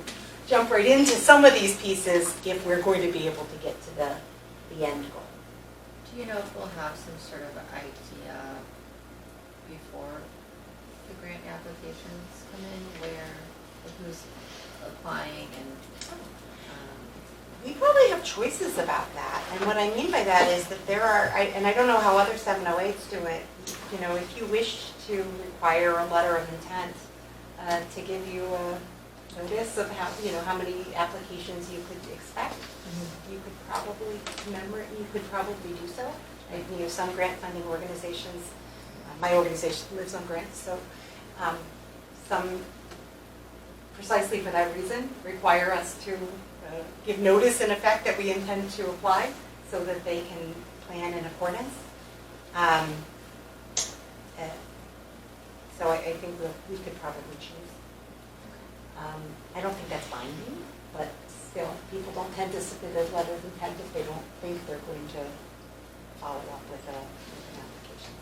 jump right into some of these pieces if we're going to be able to get to the end goal. Do you know if we'll have some sort of idea before the grant applications come in, who's applying and? We probably have choices about that, and what I mean by that is that there are, and I don't know how other 708s do it, if you wish to require a letter of intent to give you a notice of how many applications you could expect, you could probably do so. Some grant funding organizations, my organization lives on grants, so some precisely for that reason require us to give notice in effect that we intend to apply so that they can plan in accordance. So I think we could probably choose. I don't think that's binding, but still, people don't tend to submit a letter of intent if they don't think they're going to follow up with an application.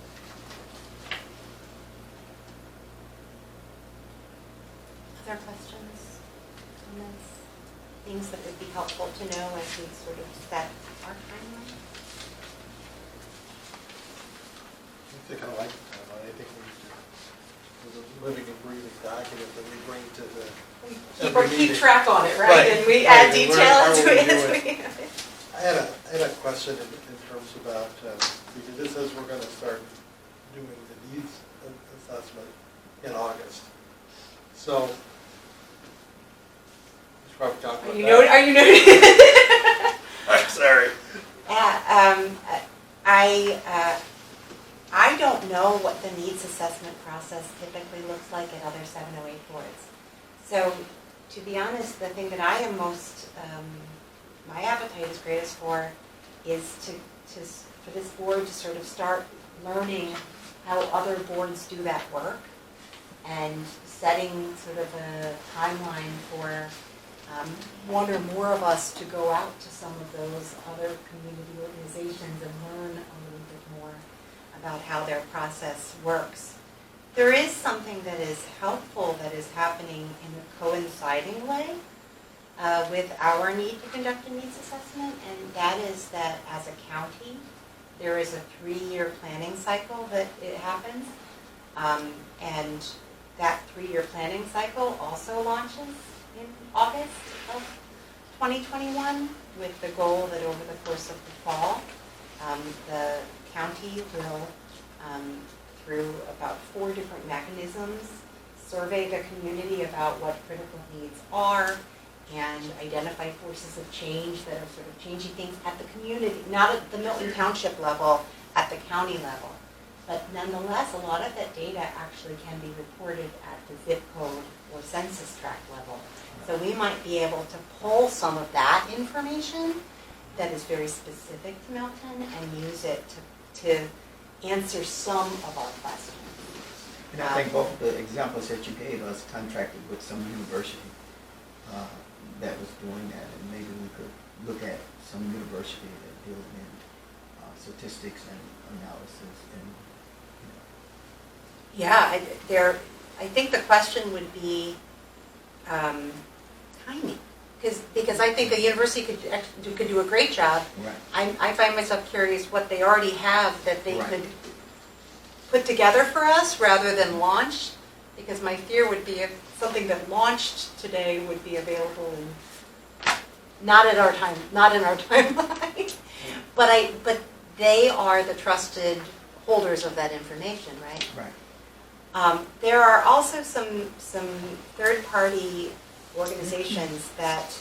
Other questions, comments, things that would be helpful to know as we sort of set our timeline? I think I like the timeline. I think there's a living and breathing document that we bring to the every Keep meeting. track on it, right? Right, And we right, add and detail how to we it do as it. we have it. I had a question in terms about, because this says we're going to start doing the needs assessment in August. So, we should probably talk about that. Are you noting? I'm sorry. I don't know what the needs assessment process typically looks like at other 708 boards. So, to be honest, the thing that I am most, my appetite is greatest for is for this board to sort of start learning how other boards do that work and setting sort of a timeline for one or more of us to go out to some of those other community organizations and learn a little bit more about how their process works. There is something that is helpful that is happening in a coinciding way with our need to conduct a needs assessment, and that is that as a county, there is a 3-year planning cycle that it happens, and that 3-year planning cycle also launches in August of 2021 with the goal that over the course of the fall, the county will, through about 4 different mechanisms, survey the community about what critical needs are and identify forces of change that are sort of changing things at the community, not at the Milton Township level, at the county level. But nonetheless, a lot of that data actually can be reported at the zip code or census tract level. So we might be able to pull some of that information that is very specific to Milton and use it to answer some of our questions. And I think both of the examples that you gave us contracted with some university that was doing that, and maybe we could look at some university that deals in statistics and analysis and, Yeah, I think the question would be timing, because I think a university could do a great job. Right. I find myself curious what they already have that they Right. could put together for us rather than launch, because my fear would be if something that launched today would be available in not in our timeline. But they are the trusted holders of that information, right? Right. There are also some third-party organizations that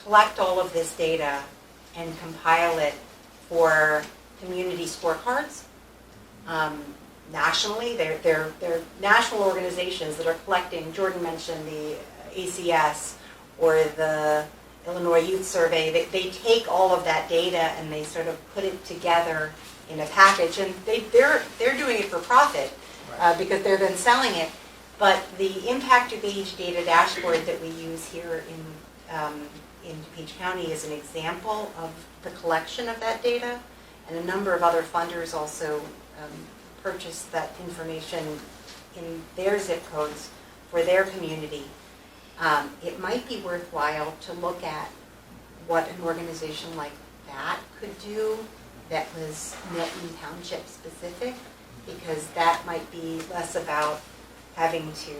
collect all of this data and compile it for community scorecards. Nationally, they're national organizations that are collecting. Jordan mentioned the ACS or the Illinois Youth Survey. They take all of that data and they sort of put it together in a package, and they're doing it for profit because they're then selling it. But the impact of age data dashboard that we use here in Dupage County is an example of the collection of that data, and a number of other funders also purchase that information in their zip codes for their community. It might be worthwhile to look at what an organization like that could do that was Milton Township specific, because that might be less about having to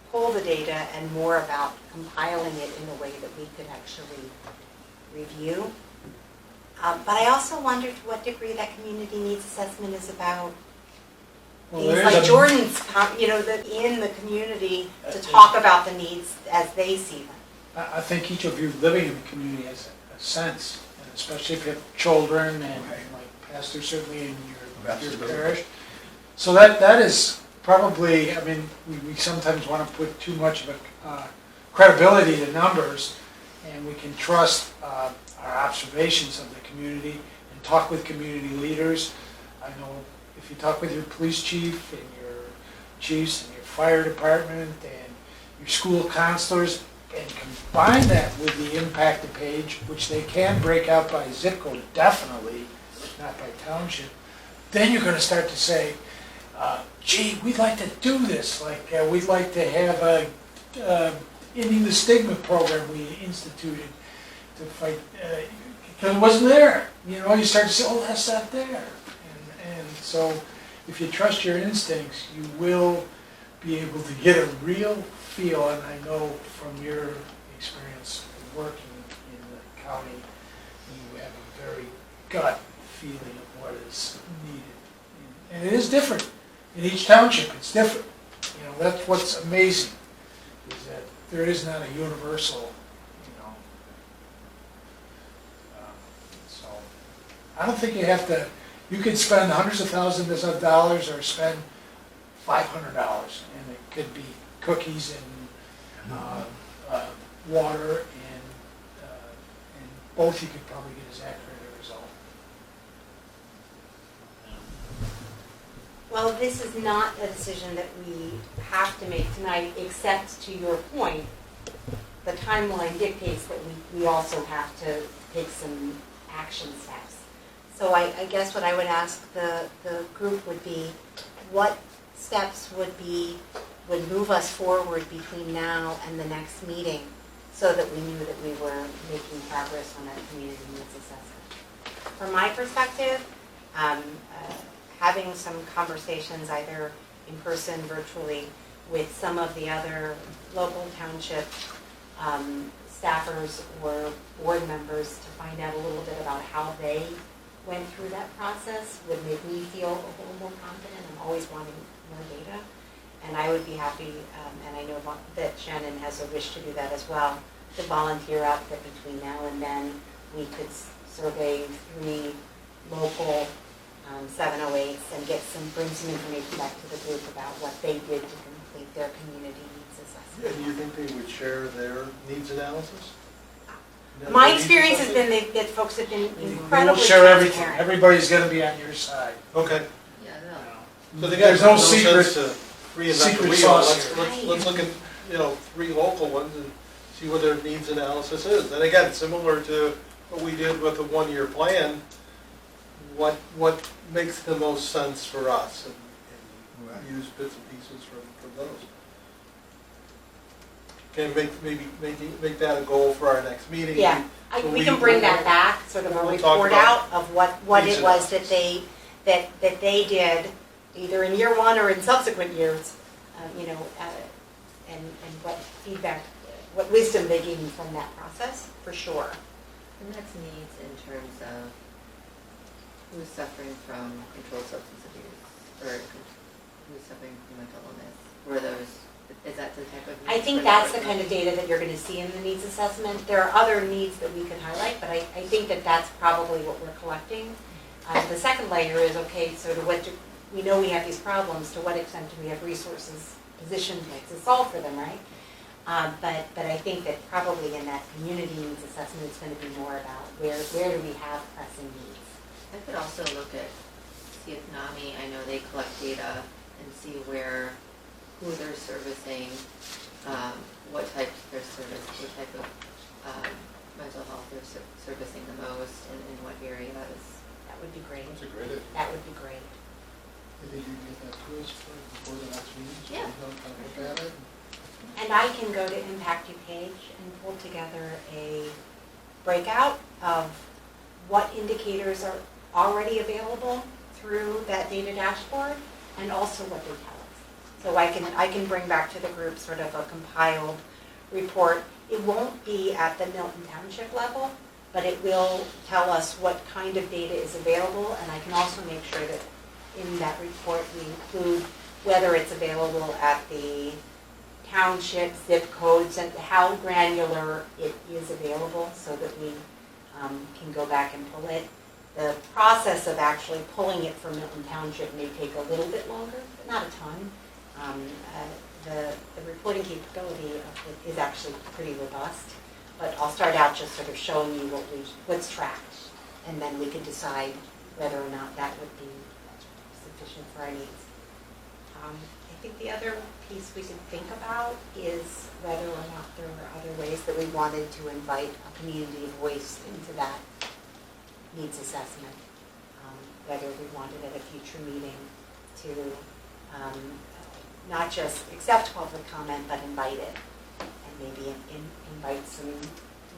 pull the data and more about compiling it in a way that we could actually review. But I also wonder to what degree that community needs assessment is about things like Jordan's, in the community to talk about the needs as they see them. I think each of you living in the community has a sense, and especially if you have children and like Pastor certainly in your parish. So that is probably, I mean, we sometimes want to put too much of a credibility to numbers, and we can trust our observations of the community and talk with community leaders. I know if you talk with your police chief and your chiefs and your fire department and your school counselors and combine that with the impacted page, which they can break out by zip code, definitely, not by township, then you're going to start to say, gee, we'd like to do this. Like, we'd like to have a ending the stigma program we instituted to fight, because it wasn't there. You start to say, oh, that's not there. And so if you trust your instincts, you will be able to get a real feel, and I know from your experience working in the county, you have a very gut feeling of what is needed. And it is different. In each township, it's different. That's what's amazing, is that there is not a universal, so I don't think you have to, you could spend hundreds of thousands of dollars or spend $500, and it could be cookies and water, and both you could probably get as accurate a result. Well, this is not a decision that we have to make tonight, except to your point, the timeline dictates that we also have to take some action steps. So I guess what I would ask the group would be, what steps would move us forward between now and the next meeting so that we knew that we were making progress on that community needs assessment? From my perspective, having some conversations either in person, virtually, with some of the other local township staffers or board members to find out a little bit about how they went through that process would make me feel a little more confident. I'm always wanting more data. And I would be happy, and I know that Shannon has a wish to do that as well, to volunteer out that between now and then we could survey 3 local 708s and bring some information back to the group about what they did to complete their community needs assessment. And you think they would share their needs analysis? My experience has been that folks have been We incredibly won't share everything. transparent. Everybody's going to be on your side. Okay. Yeah, no. So There's no secret. sense to reinvent the secret wheel. sauce Let's look at, 3 local ones and see what their needs analysis is. And again, similar to what we did with the 1-year plan, what makes the most sense for us, and use bits and pieces from those. Okay, make that a goal for our next meeting. Yeah, So we can bring that back, sort of a we'll talk report about out of what needs it was analysis. that they did, either in year 1 or in subsequent years, and what feedback, what wisdom they gained from that process, for sure. And that's needs in terms of who's suffering from controlled substance abuse, or who's suffering from mental illness. Were those, is that the type of needs? I think that's the kind of data that you're going to see in the needs assessment. There are other needs that we could highlight, but I think that that's probably what we're collecting. The second layer is, okay, so we know we have these problems, to what extent do we have resources positioned to solve for them, right? But I think that probably in that community needs assessment, it's going to be more about where do we have pressing needs. I could also look at, see if NAMI, I know they collect data and see who they're servicing, what type of mental health they're servicing the most, and in what areas. That would be great. That's a great idea. That would be great. Maybe you get that to us before the next meeting, so Yeah. we can kind of look at it. And I can go to Impact Dupage and pull together a breakout of what indicators are already available through that data dashboard, and also what they tell us. So I can bring back to the group sort of a compiled report. It won't be at the Milton Township level, but it will tell us what kind of data is available, and I can also make sure that in that report we include whether it's available at the township, zip codes, and how granular it is available, so that we can go back and pull it. The process of actually pulling it from Milton Township may take a little bit longer, but not a ton. The reporting capability of it is actually pretty robust, but I'll start out just sort of showing you what's tracked, and then we can decide whether or not that would be sufficient for our needs. I think the other piece we can think about is whether or not there are other ways that we wanted to invite a community voice into that needs assessment. Whether we wanted at a future meeting to not just accept public comment, but invite it, and maybe invite some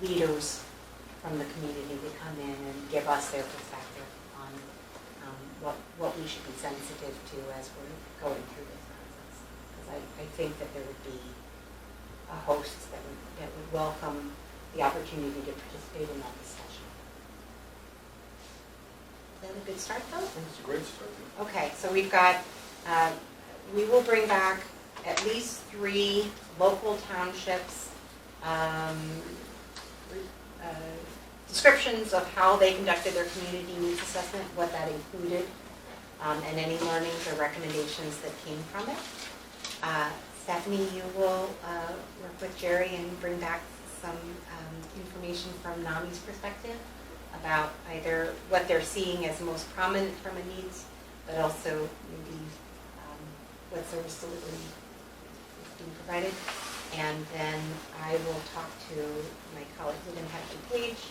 leaders from the community to come in and give us their perspective on what we should be sensitive to as we're going through this process. Because I think that there would be a host that would welcome the opportunity to participate in that discussion. Is that a good start, though? I think it's a great start. Okay, so we've got, we will bring back at least 3 local townships, descriptions of how they conducted their community needs assessment, what that included, and any learnings or recommendations that came from it. Stephanie, you will work with Jerry and bring back some information from NAMI's perspective about either what they're seeing as most prominent from a needs, but also maybe what service delivery is being provided. And then I will talk to my colleagues within Dupage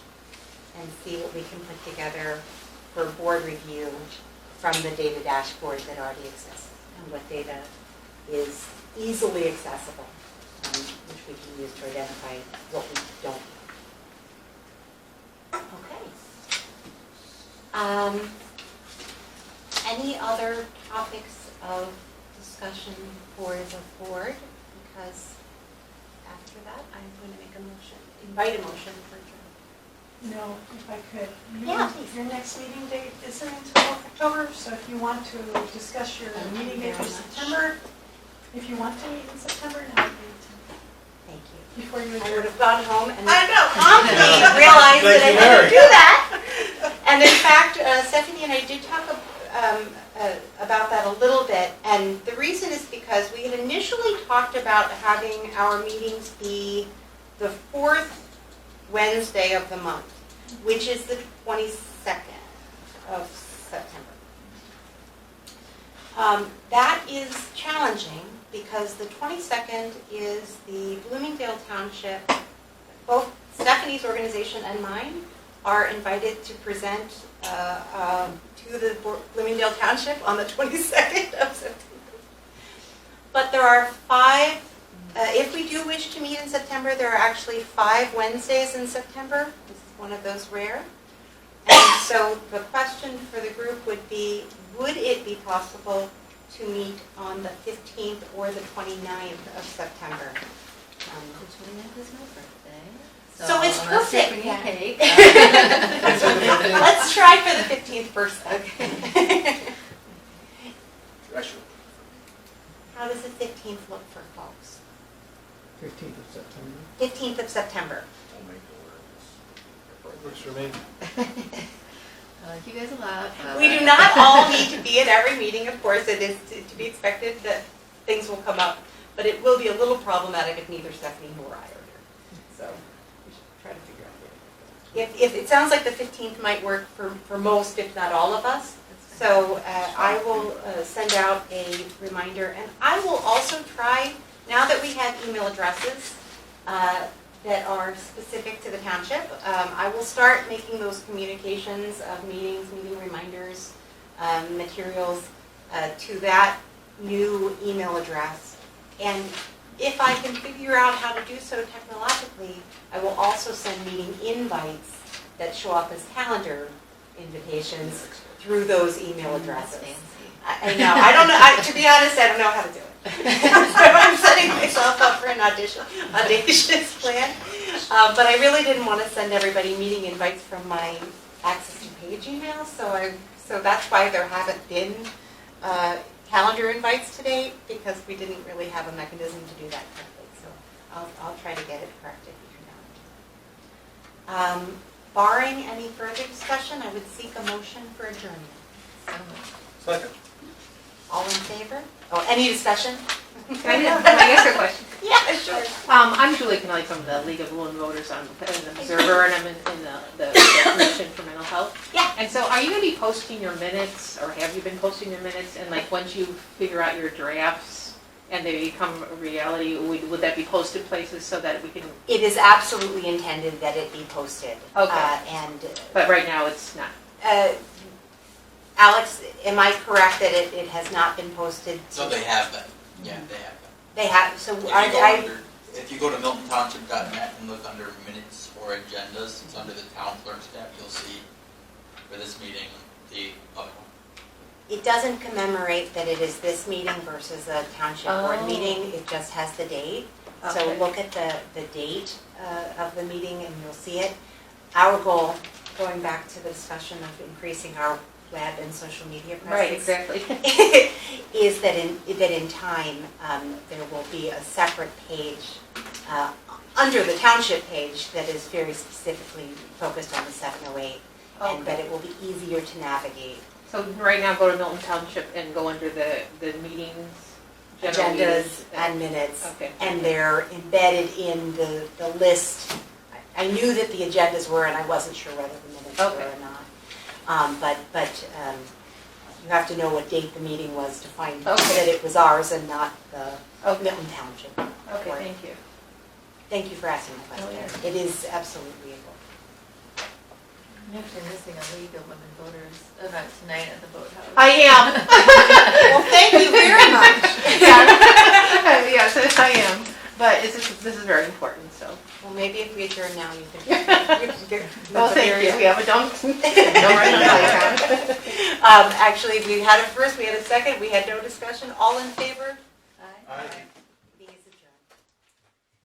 and see what we can put together for board review from the data dashboard that already exists and what data is easily accessible, which we can use to identify what we don't know. Okay. Any other topics of discussion for the board? Because after that, I'm going to make a motion, invite a motion for adjournment. No, if I could. Yeah, please. Your next meeting date isn't until October, so if you want to discuss your meeting date for September, if you want to meet in September, now would be the time. Thank you. Before you I would adjourn. have gone home and I know. promptly realized that I Thank you, didn't Mary. do that. And in fact, Stephanie and I did talk about that a little bit. And the reason is because we had initially talked about having our meetings be the fourth Wednesday of the month, which is the 22nd of September. That is challenging because the 22nd is the Bloomingdale Township, both Stephanie's organization and mine are invited to present to the Bloomingdale Township on the 22nd of September. But there are 5, if we do wish to meet in September, there are actually 5 Wednesdays in September. This is one of those rare. And so the question for the group would be, would it be possible to meet on the 15th or the 29th of September? The 29th is my birthday. So it's unless you perfect. bring a cake. Let's try for the 15th first. Okay. Actually, How does the 15th look for folks? 15th of September. 15th of September. I'll make the Works for me. You guys allowed. We do not all need to be at every meeting, of course. It is to be expected that things will come up, but it will be a little problematic if neither Stephanie nor I are here. So we should try to figure out if it sounds like the 15th might work for most, if not all of us. So I will send out a reminder, and I will also try, now that we have email addresses that are specific to the township, I will start making those communications of meetings, meeting reminders, materials to that new email address. And if I can figure out how to do so technologically, I will also send meeting invites that show up as calendar invitations through those email addresses. I know. I don't know. To be honest, I don't know how to do it. I'm setting myself up for an audacious plan. But I really didn't want to send everybody meeting invites from my Access to Page email, so that's why there haven't been calendar invites today, because we didn't really have a mechanism to do that correctly. So I'll try to get it corrected between now and then. Barring any further discussion, I would seek a motion for adjournment. Second. All in favor? Oh, any discussion? Can I ask a question? Yeah, sure. I'm Julie Canelli from the League of Women Voters. I'm an observer, and I'm in the Commission for Mental Health. Yeah. And so are you going to be posting your minutes, or have you been posting your minutes? And like once you figure out your drafts and they become a reality, would that be posted places so that we can? It is absolutely intended that it be posted. Okay. But right now it's not. Alex, am I correct that it has not been posted? So they have been, yeah, they have been. They have, so If you go to miltontownship.net and look under minutes or agendas, it's under the town clerk's tab, you'll see for this meeting, the other one. it doesn't commemorate that it is this meeting versus a township board Oh. meeting, it just has the date. So Okay. look at the date of the meeting and you'll see it. Our goal, going back to the discussion of increasing our web and social media presence. Right, exactly. Is that in time, there will be a separate page under the township page that is very specifically focused on the 708. and that Okay. it will be easier to navigate. So right now, go to Milton Township and go under the meetings, general Agendas meetings. and minutes, Okay. and they're embedded in the list. I knew that the agendas were, and I wasn't sure whether the minutes were Okay. or not. But you have to know what date the meeting was to find Okay. that it was ours and not the Okay, Milton Township. okay, board. thank you. Thank you for asking the Oh, question. yeah. It is absolutely a goal. I'm actually missing a League of Women Voters event tonight at the boathouse. I am. Well, thank you very much. Yes, I am. But this is very important, so. Well, maybe if we adjourn now, you can. Well, thank you. We have a dump. Actually, we had a first, we had a second, we had no discussion. All in favor? Aye. Aye.